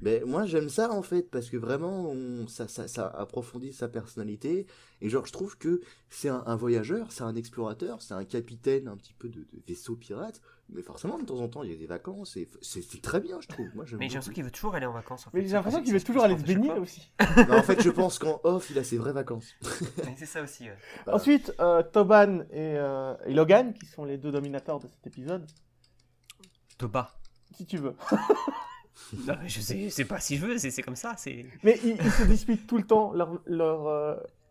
Speaker 2: Mais moi j'aime ça en fait parce que vraiment ça approfondit sa personnalité et genre je trouve que c'est un voyageur, c'est un explorateur, c'est un capitaine un petit peu de vaisseau pirate, mais forcément de temps en temps il y a des vacances et c'est très bien je trouve. Moi j'aime
Speaker 1: Mais j'ai
Speaker 2: beaucoup.
Speaker 1: l'impression qu'il veut toujours aller en vacances. En fait.
Speaker 3: Mais j'ai l'impression qu'il
Speaker 1: Ça
Speaker 3: veut
Speaker 1: se
Speaker 3: toujours
Speaker 1: passe
Speaker 3: aller se
Speaker 1: à chaque
Speaker 3: baigner
Speaker 1: fois.
Speaker 3: aussi.
Speaker 2: Mais en fait je pense qu'en off il a ses vraies vacances.
Speaker 1: Mais c'est ça aussi. Ouais.
Speaker 2: Bah,
Speaker 3: Ensuite, Toban et Logan, qui sont les deux dominateurs de cet épisode,
Speaker 1: Toba.
Speaker 3: si tu veux.
Speaker 1: Non, mais je sais pas si je veux, c'est comme ça. C'est.
Speaker 3: Mais ils se disputent tout le temps.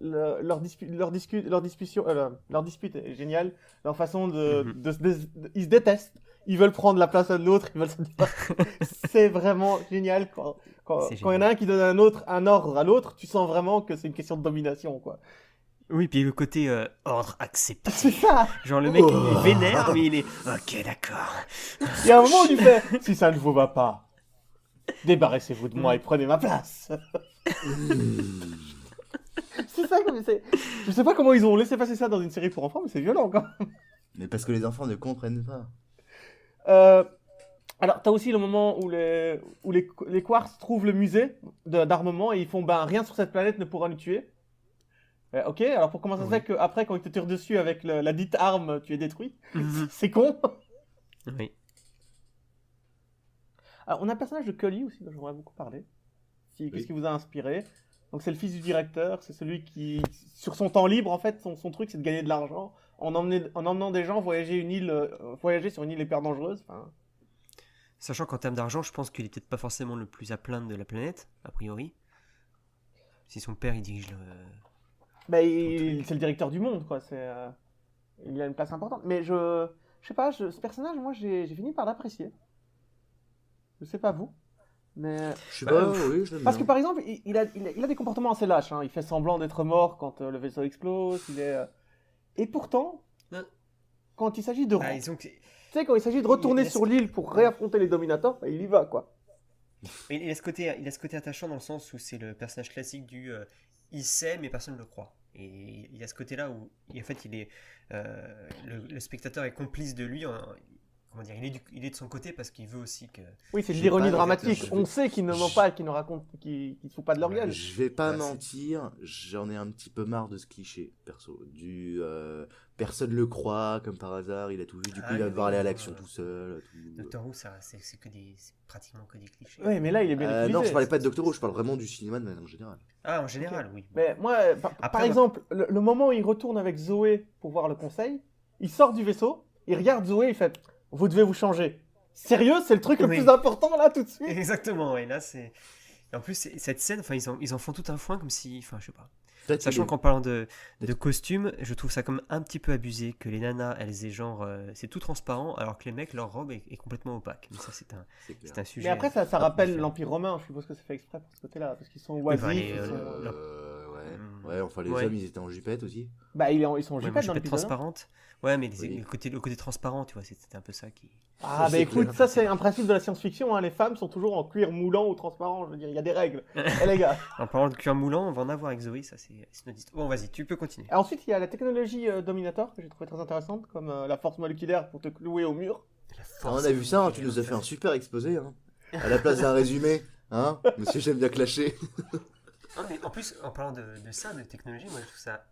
Speaker 3: Leur dispute est géniale. Leur façon ils se détestent. Ils veulent prendre la place de l'autre. Ils veulent se détester. C'est vraiment génial. Quand il y en a un qui donne un ordre à l'autre, tu sens vraiment que c'est une question de domination, quoi.
Speaker 1: Oui, puis le côté ordre accepté.
Speaker 3: C'est ça.
Speaker 1: Genre le mec
Speaker 2: Oh.
Speaker 1: il est vénère, mais il est. Ok, d'accord.
Speaker 3: Il y a un moment où il fait si ça ne vous va pas, débarrassez-vous de moi et prenez ma place. C'est ça, je sais pas comment ils ont laissé passer ça dans une série pour enfants, mais c'est violent quand même.
Speaker 2: Mais parce que les enfants ne comprennent pas.
Speaker 3: Alors, t'as aussi le moment où les Quarks trouvent le musée d'armement et ils font rien sur cette planète ne pourra nous tuer. Ok, alors pour comment ça se fait qu'après, quand ils te tirent dessus avec la dite arme, tu es détruit? C'est con.
Speaker 1: Oui.
Speaker 3: Alors, on a un personnage de Cully aussi dont j'aimerais beaucoup parler. Qu'est-ce qui vous a inspiré? Donc, c'est le fils du directeur, c'est celui qui, sur son temps libre, en fait, son truc, c'est de gagner de l'argent en emmenant des gens voyager sur une île hyper dangereuse. Enfin...
Speaker 1: Sachant qu'en termes d'argent, je pense qu'il est peut-être pas forcément le plus à plaindre de la planète, a priori. Si son père, il dirige le.
Speaker 3: C'est le directeur du monde, quoi. Il a une place importante. Mais je sais pas, ce personnage, moi, j'ai fini par l'apprécier. Je sais pas vous, mais...
Speaker 2: Je sais pas, oui, je l'aime
Speaker 3: Parce que
Speaker 2: bien.
Speaker 3: par exemple, il a des comportements assez lâches. Hein. Il fait semblant d'être mort quand le vaisseau explose. Et pourtant, quand il s'agit de...
Speaker 1: Ah, disons que-
Speaker 3: Tu sais, quand il s'agit de retourner
Speaker 1: il a-
Speaker 3: sur l'île pour réaffronter les Dominators, il y va, quoi.
Speaker 1: il a ce côté attachant dans le sens où c'est le personnage classique du il sait mais personne ne le croit. Et il y a ce côté-là où en fait il est le spectateur est complice de lui. Comment dire, il est de son côté parce qu'il veut aussi que.
Speaker 3: Oui, c'est de
Speaker 2: J'ai
Speaker 3: l'ironie
Speaker 2: pas
Speaker 3: dramatique.
Speaker 2: exactement.
Speaker 3: On sait qu'ils ne mentent pas, qu'ils ne racontent, qu'ils se foutent pas de leur gueule.
Speaker 2: Je vais pas
Speaker 1: Bah, c'est-
Speaker 2: mentir, j'en ai un petit peu marre de ce cliché, perso. Personne le croit, comme par hasard, il a tout vu, du coup
Speaker 1: Ah,
Speaker 2: il va
Speaker 1: oui,
Speaker 2: devoir aller à
Speaker 1: oui,
Speaker 2: l'action
Speaker 1: oui.
Speaker 2: tout seul. Tout.
Speaker 1: Doctor Who, ça, c'est pratiquement que des clichés.
Speaker 3: Ouais, mais là, il est bien utilisé.
Speaker 2: Non, je parlais pas de Doctor Who, je parle vraiment du cinéma de manière générale.
Speaker 1: Ah, en général, oui.
Speaker 3: Mais moi, par
Speaker 1: Après,
Speaker 3: exemple, le moment où il retourne avec Zoé pour voir le conseil, il sort du vaisseau, il regarde Zoé, il fait « Vous devez vous changer ». Sérieux, c'est le truc le
Speaker 1: Oui.
Speaker 3: plus important là tout de suite.
Speaker 1: Exactement, et là c'est. Et en plus, cette scène, enfin, ils en font tout un foin comme si. Enfin, je sais pas.
Speaker 2: Peut-être
Speaker 1: Sachant
Speaker 2: qu'il est-
Speaker 1: qu'en parlant de costumes, je trouve ça comme un petit peu abusé que les nanas, elles aient genre. C'est tout transparent, alors que les mecs, leur robe est complètement opaque. Mais ça, c'est un
Speaker 2: c'est clair.
Speaker 1: sujet.
Speaker 3: Mais après, ça
Speaker 1: un peu
Speaker 3: rappelle
Speaker 1: différent.
Speaker 3: l'Empire romain, je suppose que c'est fait exprès pour ce côté-là, parce qu'ils sont
Speaker 1: Oui,
Speaker 3: oisifs.
Speaker 1: enfin,
Speaker 3: ils
Speaker 1: les,
Speaker 3: sont-
Speaker 2: Ouais, enfin les
Speaker 1: Ouais.
Speaker 2: hommes ils étaient en jupette aussi.
Speaker 3: Bah, ils sont en
Speaker 1: Ouais,
Speaker 3: jupette
Speaker 1: moi,
Speaker 3: dans
Speaker 1: je
Speaker 3: l'épisode.
Speaker 1: transparente. Ouais, mais
Speaker 2: Oui.
Speaker 1: le côté transparent, tu vois, c'était un peu ça qui.
Speaker 3: Ah,
Speaker 2: Ça,
Speaker 3: bah
Speaker 2: c'est
Speaker 3: écoute,
Speaker 2: clair.
Speaker 3: ça c'est un principe de la science-fiction, hein. Les femmes sont toujours en cuir moulant ou transparent, je veux dire, il y a des règles. Eh les gars.
Speaker 1: En parlant de cuir moulant, on va en avoir avec Zoé, ça c'est notre histoire. Bon, vas-y, tu peux continuer.
Speaker 3: Et ensuite, il y a la technologie Dominator que j'ai trouvé très intéressante, comme la force moléculaire pour te clouer au mur.
Speaker 2: On a vu ça, hein, tu nous as fait un super exposé. Hein. À la place d'un résumé, hein, monsieur j'aime bien clasher.
Speaker 1: Non, mais en plus, en parlant de ça, de technologie, moi je trouve ça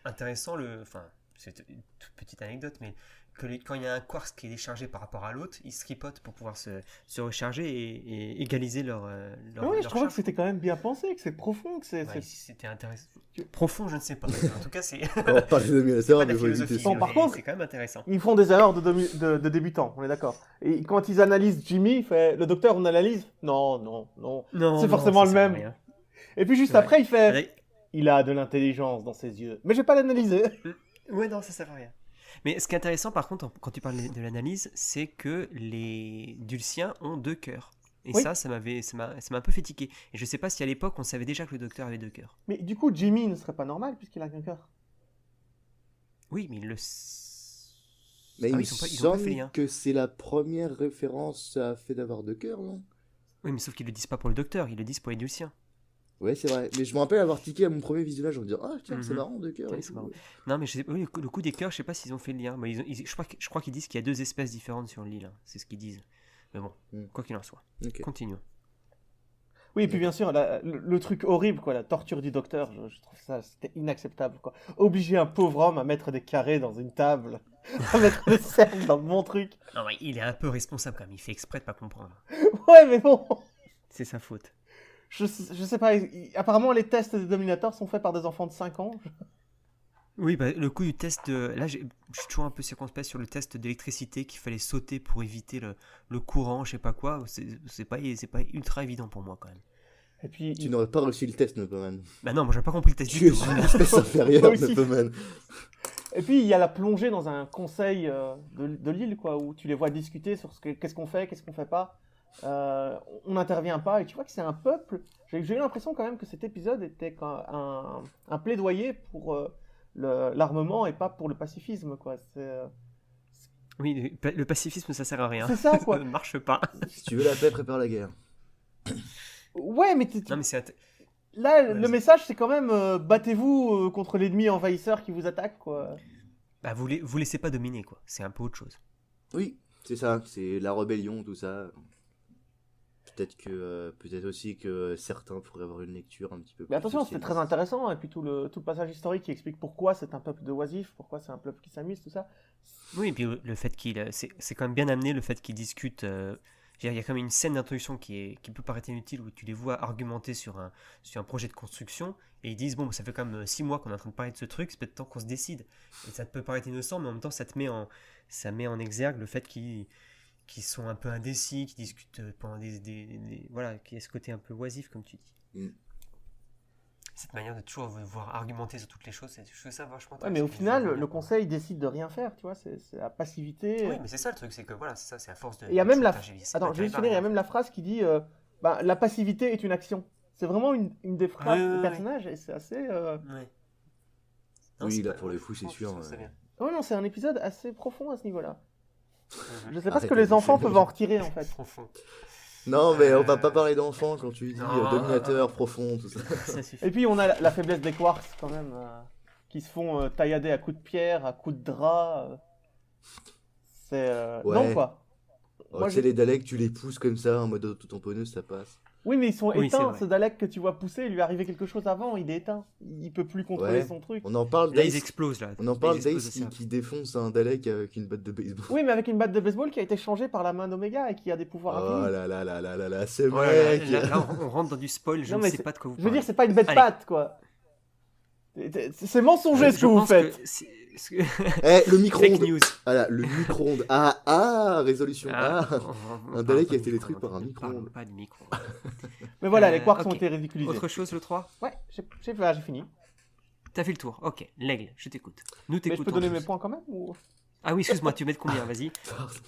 Speaker 1: intéressant. Enfin, c'est une toute petite anecdote, mais quand il y a un quarks qui est déchargé par rapport à l'autre, ils se tripotent pour pouvoir se recharger et égaliser leur
Speaker 3: Oui, je
Speaker 1: leur
Speaker 3: trouvais que
Speaker 1: charge.
Speaker 3: c'était quand même bien pensé, que c'est profond, que c'est...
Speaker 1: Ouais, si c'était intéressant. Profond, je ne sais pas. En tout cas, c'est
Speaker 2: Quand on parle de dominateur,
Speaker 1: pas de
Speaker 2: il
Speaker 1: la
Speaker 2: faut éviter
Speaker 1: philosophie,
Speaker 2: ça.
Speaker 3: Bon, par
Speaker 1: mais
Speaker 3: contre-
Speaker 1: c'est quand même intéressant.
Speaker 3: Ils font des erreurs de débutants, on est d'accord. Et quand ils analysent Jimmy, il fait, le docteur, on analyse? Non, non, non.
Speaker 1: Non,
Speaker 3: C'est
Speaker 1: non,
Speaker 3: forcément
Speaker 1: ça
Speaker 3: le
Speaker 1: sert à
Speaker 3: même.
Speaker 1: rien.
Speaker 3: Et puis juste
Speaker 1: Ouais.
Speaker 3: après, il fait,
Speaker 1: Allez.
Speaker 3: il a de l'intelligence dans ses yeux. Mais je vais pas l'analyser.
Speaker 1: Ouais, non, ça sert à rien. Mais ce qui est intéressant, par contre, quand tu parles de l'analyse, c'est que les Dulciens ont 2 cœurs. Et
Speaker 3: Oui.
Speaker 1: ça m'a un peu fait tiquer. Et je sais pas si à l'époque, on savait déjà que le docteur avait 2 cœurs.
Speaker 3: Mais du coup, Jimmy ne serait pas normal puisqu'il a qu'un cœur.
Speaker 1: Oui, mais
Speaker 2: Mais
Speaker 1: Ah
Speaker 2: il
Speaker 1: oui,
Speaker 2: me
Speaker 1: ils ont pas fait
Speaker 2: semble
Speaker 1: lien.
Speaker 2: que c'est la première référence à fait d'avoir 2 cœurs, non?
Speaker 1: Oui, mais sauf qu'ils le disent pas pour le docteur, ils le disent pour les Dulciens.
Speaker 2: Ouais, c'est vrai. Mais je me rappelle avoir tiqué à mon premier visionnage en me disant ah tiens, c'est
Speaker 1: Mhm.
Speaker 2: marrant, 2 cœurs.
Speaker 1: Ouais,
Speaker 2: et
Speaker 1: c'est
Speaker 2: tout.
Speaker 1: marrant. Non, mais oui, le coup des cœurs, je sais pas s'ils ont fait le lien. Mais je crois qu'ils disent qu'il y a 2 espèces différentes sur l'île. Hein. C'est ce qu'ils disent. Mais bon,
Speaker 2: Mm.
Speaker 1: quoi qu'il en soit.
Speaker 2: Ok.
Speaker 1: Continuons.
Speaker 3: Oui, et puis bien sûr, le truc horrible, quoi, la torture du docteur, je trouve ça, c'était inacceptable, quoi. Obliger un pauvre homme à mettre des carrés dans une table, à mettre des cercles dans mon truc.
Speaker 1: Non, mais il est un peu responsable quand même. Il fait exprès de pas comprendre.
Speaker 3: Ouais, mais bon,
Speaker 1: C'est sa faute.
Speaker 3: je sais pas, apparemment les tests des Dominators sont faits par des enfants de 5 ans.
Speaker 1: Oui, bah, le coup du test de... Là, je suis toujours un peu circonspect sur le test d'électricité qu'il fallait sauter pour éviter le courant, je sais pas quoi. C'est pas ultra évident pour moi quand même.
Speaker 3: Et puis,
Speaker 2: Tu n'aurais pas reçu le test, Nopperman.
Speaker 1: Bah non, moi j'ai pas compris le test
Speaker 2: Tu
Speaker 1: du
Speaker 2: es
Speaker 1: tout.
Speaker 2: une espèce inférieure,
Speaker 3: Moi aussi.
Speaker 2: Nopperman.
Speaker 3: et puis il y a la plongée dans un conseil de l'île, quoi, où tu les vois discuter sur qu'est-ce qu'on fait pas. On n'intervient pas, et tu vois que c'est un peuple. J'ai eu l'impression quand même que cet épisode était un plaidoyer pour l'armement et pas pour le pacifisme, quoi.
Speaker 1: Oui, le pacifisme ça sert à rien.
Speaker 3: C'est ça, quoi.
Speaker 1: Ça ne marche pas.
Speaker 2: Si tu veux la paix, prépare la guerre.
Speaker 3: Ouais, mais
Speaker 1: Non, mais c'est...
Speaker 3: là,
Speaker 1: Ouais,
Speaker 3: le
Speaker 1: vas-y.
Speaker 3: message, c'est quand même battez-vous contre l'ennemi envahisseur qui vous attaque, quoi.
Speaker 1: Bah, vous laissez pas dominer, quoi. C'est un peu autre chose.
Speaker 2: Oui, c'est ça. C'est la rébellion, tout ça. Peut-être aussi que certains pourraient avoir une lecture un petit peu plus
Speaker 3: Mais attention, c'était
Speaker 2: socialiste.
Speaker 3: très intéressant, et puis tout le passage historique qui explique pourquoi c'est un peuple de oisifs, pourquoi c'est un peuple qui s'amuse, tout ça.
Speaker 1: Oui, et puis le fait qu'il... C'est quand même bien amené, le fait qu'ils discutent... Il y a quand même une scène d'introduction qui peut paraître inutile, où tu les vois argumenter sur un projet de construction, et ils disent, bon, ça fait quand même 6 mois qu'on est en train de parler de ce truc, c'est peut-être temps qu'on se décide. Et ça te peut paraître innocent, mais en même temps, ça met en exergue le fait qu'ils sont un peu indécis, qu'ils discutent pendant voilà, qu'il y a ce côté un peu oisif, comme tu dis.
Speaker 2: Mm.
Speaker 1: Cette manière de toujours voir argumenter sur toutes les choses, je trouve ça vachement
Speaker 3: Ouais, mais au
Speaker 1: intéressant.
Speaker 3: final, le conseil décide de rien faire, tu vois, c'est la passivité.
Speaker 1: Oui, mais c'est ça le truc, c'est que voilà, c'est ça, c'est à force de...
Speaker 3: Et il y a même la...
Speaker 1: chantage, c'est
Speaker 3: Attends,
Speaker 1: pas
Speaker 3: je vais
Speaker 1: que
Speaker 3: finir, il y a
Speaker 1: t'arrives à
Speaker 3: même la phrase qui dit la passivité est une action. C'est vraiment une des phrases
Speaker 1: Ouais, ouais,
Speaker 3: du
Speaker 1: ouais.
Speaker 3: personnage, et c'est assez...
Speaker 1: faire. Ouais. Non,
Speaker 2: Oui,
Speaker 1: c'est
Speaker 2: là,
Speaker 1: pas-
Speaker 2: pour le coup, c'est
Speaker 1: franchement,
Speaker 2: sûr,
Speaker 1: je trouve ça
Speaker 2: ouais.
Speaker 1: bien.
Speaker 3: Oh non, c'est un épisode assez profond à ce niveau-là.
Speaker 1: Mhm.
Speaker 3: Je sais pas ce
Speaker 2: Arrête
Speaker 3: que les
Speaker 2: de
Speaker 3: enfants
Speaker 2: bouffer.
Speaker 3: peuvent en retirer, en fait.
Speaker 1: Profond.
Speaker 2: Non, mais on va pas parler d'enfants quand tu dis
Speaker 1: Non.
Speaker 2: dominateur, profond, tout ça.
Speaker 1: Ça suffit.
Speaker 3: Et puis on a la faiblesse des quarks, quand même, qui se font taillader à coups de pierre, à coups de drap. C'est...
Speaker 2: Ouais.
Speaker 3: Non, quoi.
Speaker 2: Oh,
Speaker 3: Moi,
Speaker 2: tu sais,
Speaker 3: je-
Speaker 2: les Daleks, tu les pousses comme ça, en mode auto-tamponneuse, ça passe.
Speaker 3: Oui, mais ils sont
Speaker 1: Oui, c'est
Speaker 3: éteints,
Speaker 1: vrai.
Speaker 3: ce Dalek que tu vois pousser, il lui est arrivé quelque chose avant, il est éteint. Il peut plus contrôler
Speaker 2: Ouais.
Speaker 3: son truc.
Speaker 2: On en parle
Speaker 1: Là, ils
Speaker 2: d'Ace
Speaker 1: explosent, là.
Speaker 2: on en
Speaker 1: Ils
Speaker 2: parle
Speaker 1: explosent
Speaker 2: d'Ace
Speaker 1: assez
Speaker 2: qui défonce un Dalek avec une batte de baseball.
Speaker 3: Oui, mais avec une batte de baseball qui a été changée par la main d'Oméga et qui a des pouvoirs
Speaker 2: Oh
Speaker 3: infinis.
Speaker 2: là là là là là là, ce
Speaker 1: Oh là là,
Speaker 2: mec
Speaker 1: là, on rentre dans du spoil, je
Speaker 3: Non,
Speaker 1: ne
Speaker 3: mais
Speaker 1: sais pas de quoi vous
Speaker 3: Je veux
Speaker 1: parlez.
Speaker 3: dire, c'est pas une bête
Speaker 1: Allez.
Speaker 3: patte, quoi. C'est mensonger ce que
Speaker 1: Je
Speaker 3: vous
Speaker 1: pense
Speaker 3: faites.
Speaker 2: Eh, le
Speaker 1: Fake
Speaker 2: micro-ondes.
Speaker 1: news.
Speaker 2: Voilà, le micro-ondes. Résolution. Un Dalek a été détruit par un
Speaker 1: Ne
Speaker 2: micro-ondes.
Speaker 1: parlons pas de micro.
Speaker 3: Mais voilà, les quarks
Speaker 1: ok.
Speaker 3: ont été ridiculisés.
Speaker 1: Autre chose, le 3
Speaker 3: Ouais, j'ai fini.
Speaker 1: T'as fait le tour. Ok, l'aigle, je t'écoute. Nous
Speaker 3: Mais je
Speaker 1: t'écoutons.
Speaker 3: peux donner
Speaker 1: tous.
Speaker 3: mes points quand même ou...
Speaker 1: Ah oui, excuse-moi, tu mets de combien Vas-y.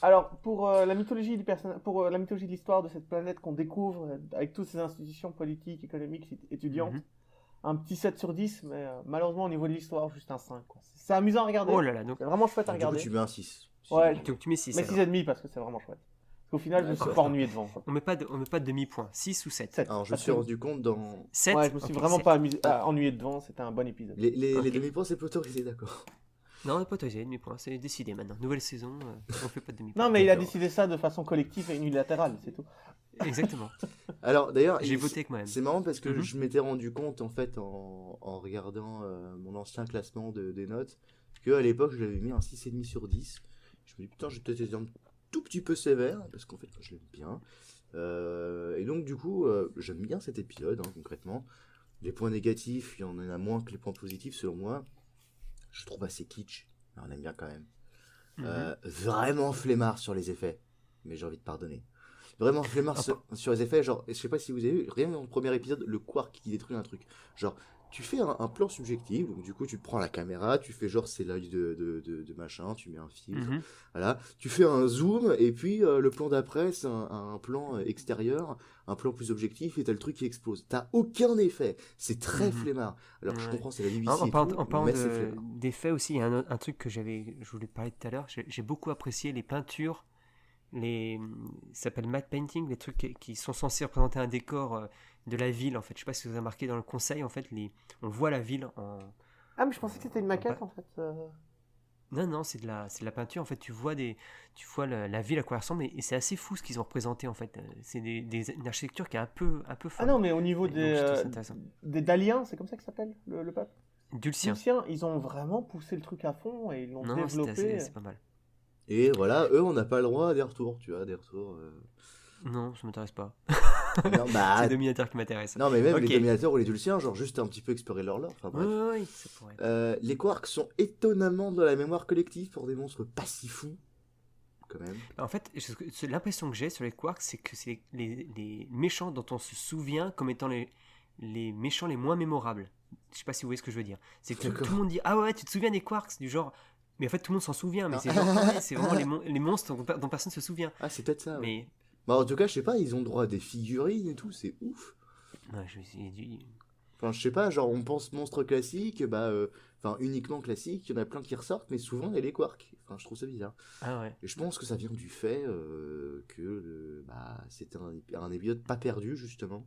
Speaker 3: Alors, pour la mythologie pour la mythologie de l'histoire de cette planète qu'on découvre avec toutes ces institutions politiques, économiques, étudiantes,
Speaker 1: Mhm.
Speaker 3: un petit 7 sur 10, mais malheureusement au niveau de l'histoire, juste un 5. Quoi. C'est amusant à regarder.
Speaker 1: Oh là là, donc
Speaker 3: C'est vraiment chouette à
Speaker 2: Du coup,
Speaker 3: regarder.
Speaker 2: tu mets un 6.
Speaker 3: Ouais,
Speaker 1: tu mets 6.
Speaker 3: mais 6,5 parce que c'est vraiment chouette. Parce qu'au final, je me suis pas ennuyé devant. Quoi.
Speaker 1: On met pas de demi-point. 6 ou 7
Speaker 3: 7.
Speaker 2: Alors, je me suis rendu compte dans.
Speaker 1: 7
Speaker 3: Ouais, je me suis vraiment pas ennuyé devant, c'était un bon épisode.
Speaker 2: Les
Speaker 1: Ok.
Speaker 2: demi-points, c'est pas autorisé, d'accord.
Speaker 1: Non, on n'a pas autorisé demi-point, c'est décidé maintenant. Nouvelle saison, on fait pas de demi-point.
Speaker 3: Non, mais il a
Speaker 2: D'accord.
Speaker 3: décidé ça de façon collective et unilatérale, c'est tout.
Speaker 1: Exactement.
Speaker 2: Alors, d'ailleurs,
Speaker 1: J'ai voté avec moi-même.
Speaker 2: c'est marrant parce que
Speaker 1: Mhm.
Speaker 2: je m'étais rendu compte, en fait, en regardant mon ancien classement des notes, qu'à l'époque, je l'avais mis un 6,5 sur 10. Je me dis putain, j'ai peut-être été un tout petit peu sévère, parce qu'en fait, je l'aime bien. Et donc du coup, j'aime bien cet épisode, hein, concrètement. Les points négatifs, il y en a moins que les points positifs, selon moi. Je trouve assez kitsch, mais on aime bien quand même. Vraiment flemmard sur les effets, mais j'ai envie de pardonner. Vraiment flemmard sur les effets, genre, je sais pas si vous avez vu, rien dans le premier épisode, le quark qui détruit un truc. Genre, tu fais un plan subjectif, donc du coup tu prends la caméra, tu fais genre c'est l'œil de machin, tu mets un filtre, voilà, tu fais un zoom, et puis le plan d'après c'est un plan extérieur, un plan plus objectif, et t'as le truc qui explose. T'as aucun effet, c'est très flemmard. Alors je comprends, c'est la BBC
Speaker 1: en
Speaker 2: et
Speaker 1: parlant,
Speaker 2: tout,
Speaker 1: en parlant
Speaker 2: mais c'est flemmard.
Speaker 1: d'effets aussi, il y a un truc que je voulais te parler tout à l'heure, j'ai beaucoup apprécié les peintures, ça s'appelle matte painting, les trucs qui sont censés représenter un décor de la ville en fait. Je sais pas si vous avez remarqué dans le conseil en fait, on voit la ville en.
Speaker 3: Ah, mais je pensais que c'était une maquette en fait.
Speaker 1: Non, c'est de la peinture en fait. Tu vois la ville à quoi elle ressemble et c'est assez fou ce qu'ils ont représenté en fait. C'est une architecture qui est un peu
Speaker 3: Ah
Speaker 1: folle.
Speaker 3: non, mais au niveau
Speaker 1: Donc, je trouve ça intéressant.
Speaker 3: des Daliens, c'est comme ça que ça s'appelle le peuple
Speaker 1: Dulcien.
Speaker 3: Dulcien, ils ont vraiment poussé le truc à fond et ils l'ont
Speaker 1: Non,
Speaker 3: développé.
Speaker 1: c'est pas mal.
Speaker 2: Et voilà, eux on n'a pas le droit à des retours, tu vois, des retours.
Speaker 1: Non, ça m'intéresse pas.
Speaker 2: Non, bah,
Speaker 1: C'est Dominator qui m'intéresse.
Speaker 2: non, mais même
Speaker 1: Ok.
Speaker 2: les Dominateurs ou les Dulciens, genre juste un petit peu explorer leur lore. Enfin bref.
Speaker 1: Oui, ça pourrait être.
Speaker 2: Les quarks sont étonnamment dans la mémoire collective pour des monstres pas si fous, quand même.
Speaker 1: En fait, l'impression que j'ai sur les quarks, c'est que c'est les méchants dont on se souvient comme étant les méchants les moins mémorables. Je sais pas si vous voyez ce que je veux dire. C'est que tout le monde dit ah ouais, tu te souviens des quarks du genre. Mais en fait, tout le monde s'en souvient. Mais c'est genre, c'est vraiment les monstres dont personne se souvient.
Speaker 2: Ah, c'est peut-être ça. Ouais.
Speaker 1: Mais
Speaker 2: Bah, en tout cas, je sais pas, ils ont droit à des figurines et tout, c'est ouf.
Speaker 1: ouais,
Speaker 2: Enfin, je sais pas, genre on pense monstre classique, bah, enfin uniquement classique, il y en a plein qui ressortent, mais souvent il y a les quarks. Enfin, je trouve ça bizarre.
Speaker 1: ah ouais.
Speaker 2: Et je pense que ça vient du fait que bah, c'était un épisode pas perdu, justement.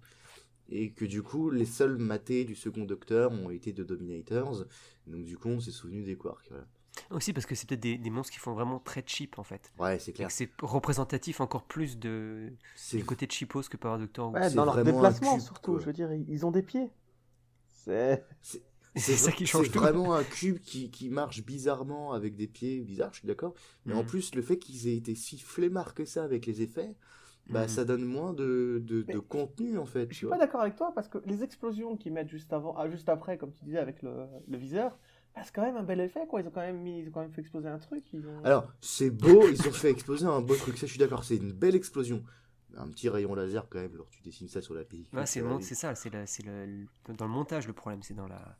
Speaker 2: Et que du coup, les seuls matés du second Docteur ont été de Dominators. Donc du coup, on s'est souvenu des quarks. Voilà.
Speaker 1: Aussi parce que c'est peut-être des monstres qui font vraiment très cheap en fait.
Speaker 2: Ouais, c'est
Speaker 1: Et
Speaker 2: clair.
Speaker 1: que c'est représentatif encore plus
Speaker 2: C'est
Speaker 1: du côté de cheapos que par Doctor Who.
Speaker 3: Ouais,
Speaker 2: c'est
Speaker 3: dans leur
Speaker 2: vraiment
Speaker 3: déplacement
Speaker 2: un cube,
Speaker 3: surtout,
Speaker 2: quoi.
Speaker 3: je veux dire, ils ont des pieds. C'est...
Speaker 1: C'est ça qui change
Speaker 2: c'est
Speaker 1: tout.
Speaker 2: vraiment un cube qui marche bizarrement avec des pieds bizarres, je suis d'accord. Mais en plus, le fait qu'ils aient été si flemmards que ça avec les effets, bah, ça donne moins de
Speaker 3: Mais
Speaker 2: contenu en fait.
Speaker 3: je
Speaker 2: Tu
Speaker 3: suis
Speaker 2: vois.
Speaker 3: pas d'accord avec toi parce que les explosions qu'ils mettent juste avant, juste après, comme tu disais avec le viseur, bah, c'est quand même un bel effet quoi. Ils ont quand même fait exploser un truc.
Speaker 2: Alors, c'est beau, ils ont fait exploser un beau truc, ça je suis d'accord, c'est une belle explosion. Un petit rayon laser quand même, alors tu dessines ça sur la pellicule.
Speaker 1: Ouais, c'est ça, dans le montage le problème, c'est dans la.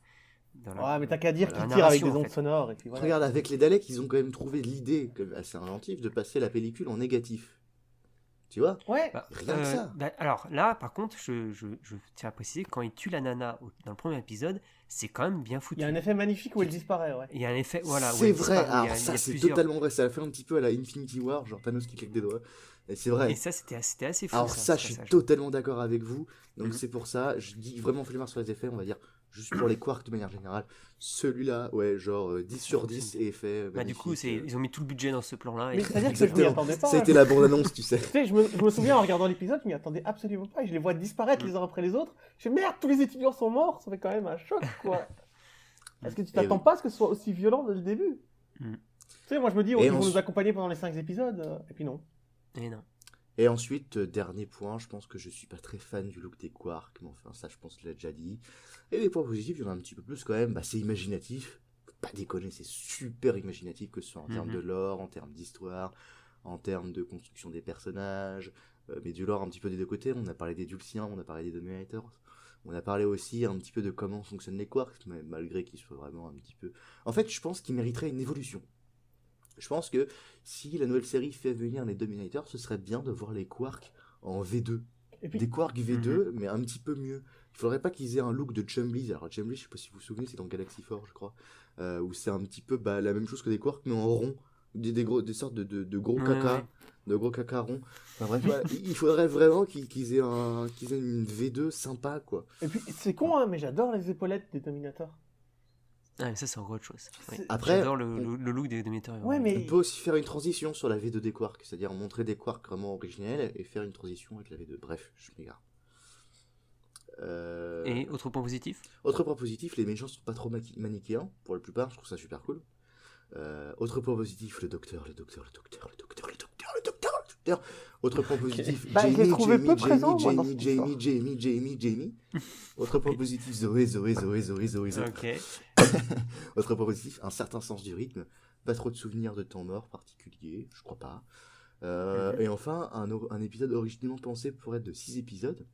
Speaker 3: Ouais, mais t'as qu'à dire
Speaker 1: la
Speaker 3: qu'ils tirent avec
Speaker 1: narration,
Speaker 3: des
Speaker 1: en
Speaker 3: ondes
Speaker 1: fait.
Speaker 3: sonores et puis voilà.
Speaker 2: Regarde, avec les Daleks, ils ont quand même trouvé l'idée assez inventive de passer la pellicule en négatif. Tu vois?
Speaker 3: Ouais.
Speaker 2: Rien que ça.
Speaker 1: Alors là, par contre, je tiens à préciser, quand il tue la nana dans le premier épisode, c'est quand même bien foutu.
Speaker 3: Il y a un effet magnifique où elle disparaît, ouais.
Speaker 1: Il y a un effet, voilà. où
Speaker 2: C'est
Speaker 1: elle
Speaker 2: vrai,
Speaker 1: disparaît.
Speaker 2: alors
Speaker 1: Il y a
Speaker 2: ça c'est
Speaker 1: plusieurs-
Speaker 2: totalement vrai, ça a fait un petit peu à la Infinity War, genre Thanos qui claque des doigts. Et c'est vrai.
Speaker 1: Et ça, c'était assez fou.
Speaker 2: Alors ça, je suis
Speaker 1: passage.
Speaker 2: totalement d'accord avec vous. Donc
Speaker 1: Mhm.
Speaker 2: c'est pour ça, je dis vraiment flemmard sur les effets, on va dire, juste pour les quarks de manière générale. Celui-là, ouais, genre 10 sur 10 et effet
Speaker 1: Bah, du coup,
Speaker 2: magnifique.
Speaker 1: ils ont mis tout le budget dans ce plan-là.
Speaker 3: Mais
Speaker 1: Et...
Speaker 3: c'est-à-dire que je m'y
Speaker 2: Exactement.
Speaker 3: attendais pas.
Speaker 2: Ça a
Speaker 3: hein.
Speaker 2: été la bande-annonce, tu sais.
Speaker 3: Tu sais, je me souviens en regardant l'épisode, je m'y attendais absolument pas. Et je les vois disparaître les uns après les autres. Je fais merde, tous les étudiants sont morts. Ça fait quand même un choc, quoi. Est-ce que tu t'attends
Speaker 2: oui.
Speaker 3: pas à ce que ce soit aussi violent dès le début?
Speaker 1: Mm.
Speaker 3: Tu sais, moi je me dis,
Speaker 2: Et
Speaker 3: ils vont
Speaker 2: on
Speaker 3: nous
Speaker 2: s-
Speaker 3: accompagner pendant les 5 épisodes. Et puis non.
Speaker 1: Et non.
Speaker 2: Et ensuite, dernier point, je pense que je suis pas très fan du look des quarks, mais enfin ça je pense que je l'ai déjà dit. Et les points positifs, il y en a un petit peu plus quand même, bah, c'est imaginatif. Faut pas déconner, c'est super imaginatif, que ce soit en termes de lore, en termes d'histoire, en termes de construction des personnages, mais du lore un petit peu des deux côtés. On a parlé des Dulciens, on a parlé des Dominators. On a parlé aussi un petit peu de comment fonctionnent les quarks, mais malgré qu'ils soient vraiment un petit peu... En fait, je pense qu'ils mériteraient une évolution. Je pense que si la nouvelle série fait venir les Dominators, ce serait bien de voir les quarks en V2.
Speaker 3: Et puis,
Speaker 2: Des quarks V2, mais un petit peu mieux. Il faudrait pas qu'ils aient un look de Jumbly. Alors Jumbly, je sais pas si vous vous souvenez, c'est dans Galaxy 4, je crois, où c'est un petit peu la même chose que des quarks, mais en rond. Des sortes de gros caca,
Speaker 1: Ouais.
Speaker 2: de gros caca ronds. Enfin bref, voilà, il faudrait vraiment qu'ils aient une V2 sympa, quoi.
Speaker 3: et puis c'est con, hein, mais j'adore les épaulettes des Dominators.
Speaker 1: Ah, mais ça, c'est encore autre chose. Oui.
Speaker 3: C'est-
Speaker 2: Après,
Speaker 1: J'adore le look des Dominators.
Speaker 3: Ouais, mais-
Speaker 2: on peut aussi faire une transition sur la V2 des quarks, c'est-à-dire montrer des quarks vraiment originels et faire une transition avec la V2. Bref, je m'égare.
Speaker 1: Et autre point positif?
Speaker 2: Autre point positif, les méchants sont pas trop manichéens, pour la plupart, je trouve ça super cool. Autre point positif, le docteur. Autre point positif,
Speaker 3: Bah, je l'ai trouvé peu présent, moi, dans cette
Speaker 2: Jamie. Autre point positif, Zoé.
Speaker 1: Ok.
Speaker 2: Autre point positif, un certain sens du rythme. Pas trop de souvenirs de temps mort particuliers, je crois pas. Et enfin, un épisode originellement pensé pour être de 6 épisodes.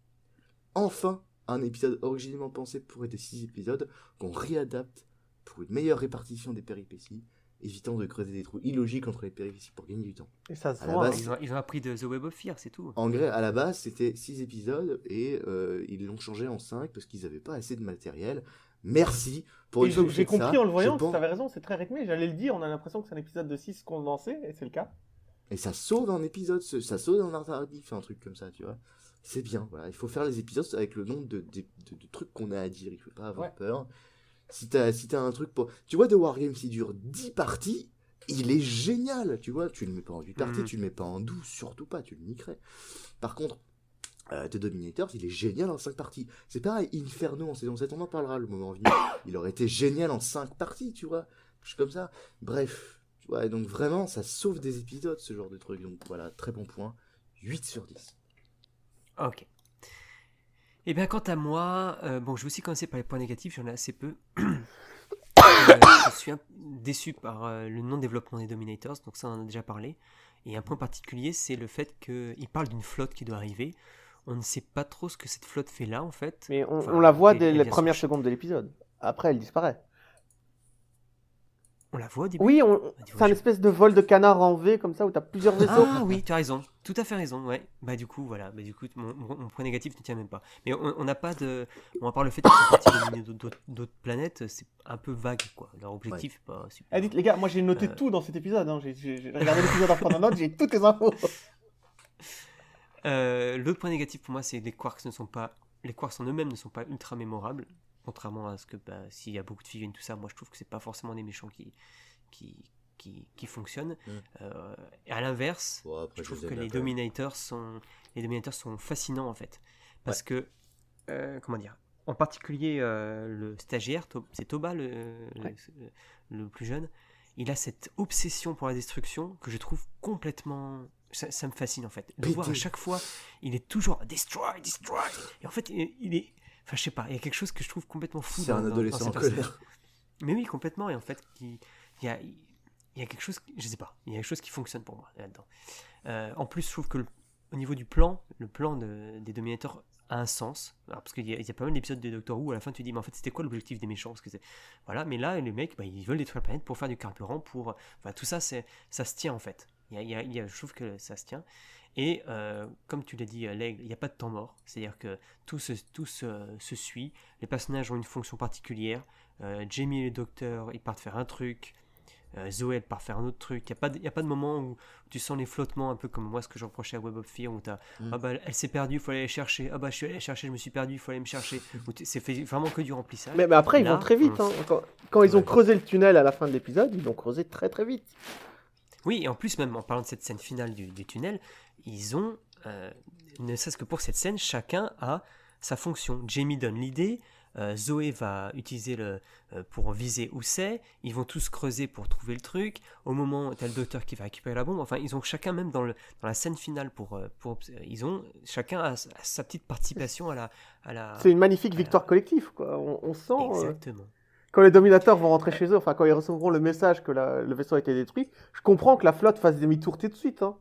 Speaker 2: Enfin, un épisode originellement pensé pour être de 6 épisodes qu'on réadapte pour une meilleure répartition des péripéties, évitant de creuser des trous illogiques entre les péripéties pour gagner du temps.
Speaker 3: Et ça se
Speaker 2: À la
Speaker 3: voit.
Speaker 2: base,
Speaker 1: Ils ont appris de The Web of Fear, c'est tout.
Speaker 2: En vrai, à la base, c'était 6 épisodes et ils l'ont changé en 5 parce qu'ils n'avaient pas assez de matériel. Merci pour
Speaker 3: Et
Speaker 2: une fois que
Speaker 3: j'ai
Speaker 2: vous faites
Speaker 3: compris
Speaker 2: ça,
Speaker 3: en le voyant
Speaker 2: je
Speaker 3: que
Speaker 2: pense-
Speaker 3: tu avais raison, c'est très rythmé. J'allais le dire, on a l'impression que c'est un épisode de 6 condensé, et c'est le cas.
Speaker 2: Et ça sauve un épisode, ça sauve un narratif, un truc comme ça, tu vois. C'est bien, voilà. Il faut faire les épisodes avec le nombre de trucs qu'on a à dire. Il faut pas avoir peur. Si t'as un truc pour... Tu vois, The Wargame, s'il dure 10 parties, il est génial, tu vois. Tu le mets pas en 8 parties, tu le mets pas en 12, surtout pas, tu le niquerais. Par contre, The Dominators, il est génial en 5 parties. C'est pareil, Inferno en saison 7, on en parlera le moment venu. Il aurait été génial en 5 parties, tu vois. Je suis comme ça. Bref, tu vois, et donc vraiment, ça sauve des épisodes, ce genre de truc. Donc voilà, très bon point. 8 sur 10.
Speaker 1: Ok. Et bien, quant à moi, bon, je vais aussi commencer par les points négatifs, j'en ai assez peu. Je suis déçu par le non-développement des Dominators, donc ça on en a déjà parlé. Et un point particulier, c'est le fait qu'il parle d'une flotte qui doit arriver. On ne sait pas trop ce que cette flotte fait là, en fait.
Speaker 3: Mais
Speaker 1: Enfin,
Speaker 3: on la voit
Speaker 1: elle
Speaker 3: dès les
Speaker 1: vient
Speaker 3: premières
Speaker 1: sur-
Speaker 3: secondes de l'épisode. Après, elle disparaît.
Speaker 1: On la voit au début.
Speaker 3: Oui,
Speaker 1: dis-moi,
Speaker 3: c'est un espèce de vol de canard en V comme ça où t'as plusieurs vaisseaux.
Speaker 1: Ah oui, tu as raison, tout à fait raison, ouais. Bah du coup, voilà, mon point négatif ne tient même pas. Mais on n'a pas de... Bon, à part le fait qu'ils sont partis dominer d'autres planètes, c'est un peu vague, quoi. Leur objectif est pas super.
Speaker 3: Eh, dites les gars, moi j'ai noté tout dans cet épisode. Hein. J'ai regardé l'épisode en prenant note, j'ai toutes les infos.
Speaker 1: L'autre point négatif pour moi, c'est les quarks ne sont pas... Les quarks en eux-mêmes ne sont pas ultra mémorables. Contrairement à ce que, s'il y a beaucoup de figurines, tout ça, moi je trouve que c'est pas forcément des méchants qui fonctionnent. Et à l'inverse,
Speaker 2: Bon, après,
Speaker 1: je trouve
Speaker 2: les
Speaker 1: que
Speaker 2: aime
Speaker 1: les
Speaker 2: bien quand même.
Speaker 1: Dominators sont fascinants en fait. Parce que, comment dire, en particulier le stagiaire, c'est Toba le plus jeune, il a cette obsession pour la destruction que je trouve complètement... Ça me fascine en fait. De voir à chaque fois, il est toujours destroy. Et en fait, il est... Enfin, je sais pas, il y a quelque chose que je trouve complètement fou.
Speaker 2: C'est un adolescent
Speaker 1: ces
Speaker 2: en
Speaker 1: personnages.
Speaker 2: colère.
Speaker 1: Mais oui, complètement. Et en fait, il y a quelque chose, je sais pas, il y a quelque chose qui fonctionne pour moi là-dedans. En plus, je trouve que au niveau du plan, le plan des Dominators a un sens. Alors, parce qu'il y a pas mal d'épisodes de Doctor Who, à la fin tu te dis, mais en fait, c'était quoi l'objectif des méchants? Parce que voilà, mais là, les mecs, ils veulent détruire la planète pour faire du carburant, enfin, tout ça, ça se tient en fait. Je trouve que ça se tient. Et comme tu l'as dit, L'Aigle, il n'y a pas de temps mort. C'est-à-dire que tout se suit. Les personnages ont une fonction particulière. Jamie et le docteur, ils partent faire un truc. Zoé, elle part faire un autre truc. Il n'y a pas de moment où tu sens les flottements, un peu comme moi, ce que je reprochais à Web of Fear, où ah bah, elle s'est perdue, il faut aller la chercher. Ah bah, je suis allé la chercher, je me suis perdu, il faut aller me chercher. C'est fait vraiment que du remplissage.
Speaker 3: Mais après,
Speaker 1: Là,
Speaker 3: ils vont très vite. Hein. Quand ils ont creusé le tunnel à la fin de l'épisode, ils l'ont creusé très très vite.
Speaker 1: Oui, et en plus, même en parlant de cette scène finale du tunnel, ils ont, ne serait-ce que pour cette scène, chacun a sa fonction. Jamie donne l'idée, Zoé va utiliser pour viser où c'est, ils vont tous creuser pour trouver le truc, au moment où tu as le docteur qui va récupérer la bombe, enfin, ils ont chacun, même dans la scène finale, chacun a sa petite participation à la...
Speaker 3: C'est une magnifique victoire collective, quoi. On sent...
Speaker 1: Exactement.
Speaker 3: Quand les Dominateurs vont rentrer chez eux, enfin quand ils recevront le message que le vaisseau a été détruit, je comprends que la flotte fasse demi-tour tout de suite. Hein.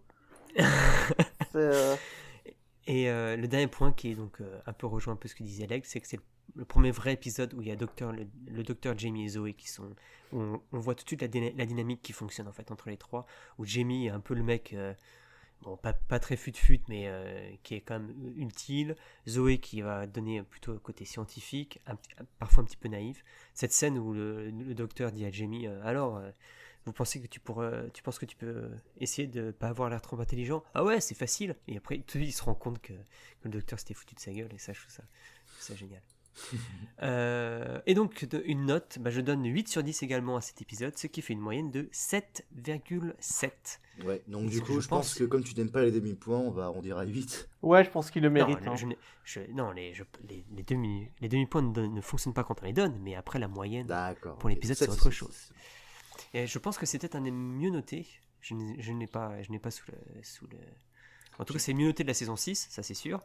Speaker 1: Et le dernier point qui est donc un peu rejoint un peu ce que disait Alex, c'est que c'est le premier vrai épisode où il y a le docteur, Jamie et Zoé qui sont... On voit tout de suite la dynamique qui fonctionne en fait entre les trois, où Jamie est un peu le mec... bon, pas très fut-fut, mais qui est quand même utile. Zoé qui va donner plutôt le côté scientifique, parfois un petit peu naïf. Cette scène où le docteur dit à Jamie alors, vous pensez que tu penses que tu peux essayer de ne pas avoir l'air trop intelligent? Ah ouais, c'est facile. Et après, tout il se rend compte que le docteur s'était foutu de sa gueule, et ça, je trouve ça génial. Et donc, une note, je donne 8 sur 10 également à cet épisode, ce qui fait une moyenne de 7,7.
Speaker 2: Ouais, donc du coup, je pense que comme tu n'aimes pas les demi-points, on va arrondir à 8.
Speaker 3: Ouais, je pense qu'il le mérite.
Speaker 1: Les demi-points ne fonctionnent pas quand on les donne, mais après la moyenne
Speaker 2: D'accord,
Speaker 1: pour l'épisode, c'est autre chose. Et je pense que c'est peut-être un des mieux notés. Je n'ai pas sous le... En tout cas, c'est le mieux noté de la saison 6, ça c'est sûr.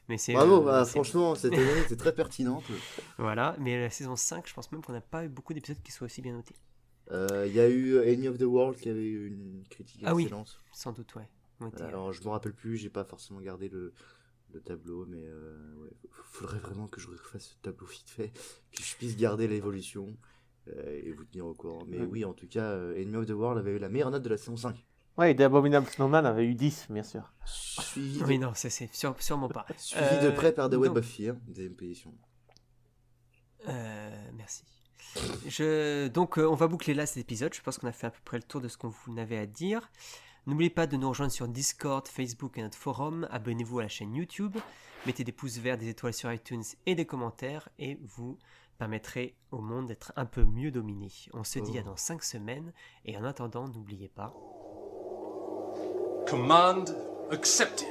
Speaker 1: Mais c'est,
Speaker 2: Bravo,
Speaker 1: c'est-
Speaker 2: franchement, cette année était très pertinente.
Speaker 1: Voilà, mais la saison 5, je pense même qu'on n'a pas eu beaucoup d'épisodes qui soient aussi bien notés.
Speaker 2: Il y a eu Enemy of the World qui avait eu une critique
Speaker 1: Ah oui.
Speaker 2: excellente.
Speaker 1: Sans doute, ouais.
Speaker 2: Alors, je me rappelle plus, j'ai pas forcément gardé le tableau, mais ouais, faudrait vraiment que je refasse ce tableau vite fait, que je puisse garder l'évolution et vous tenir au courant. Mais oui, en tout cas, Enemy of the World avait eu la meilleure note de la saison 5.
Speaker 3: Ouais, et The Abominable Snowman avait eu 10, bien sûr.
Speaker 2: Suivi de,
Speaker 1: Oui, non, c'est sûrement pas.
Speaker 2: suivi de près par The Web
Speaker 1: donc-
Speaker 2: of Fear, deuxième position.
Speaker 1: Merci. Donc, on va boucler là cet épisode. Je pense qu'on a fait à peu près le tour de ce qu'on vous avait à dire. N'oubliez pas de nous rejoindre sur Discord, Facebook et notre forum. Abonnez-vous à la chaîne YouTube. Mettez des pouces verts, des étoiles sur iTunes et des commentaires. Et vous permettrez au monde d'être un peu mieux dominé. On se dit à dans 5 semaines. Et en attendant, n'oubliez pas...
Speaker 4: Command accepted.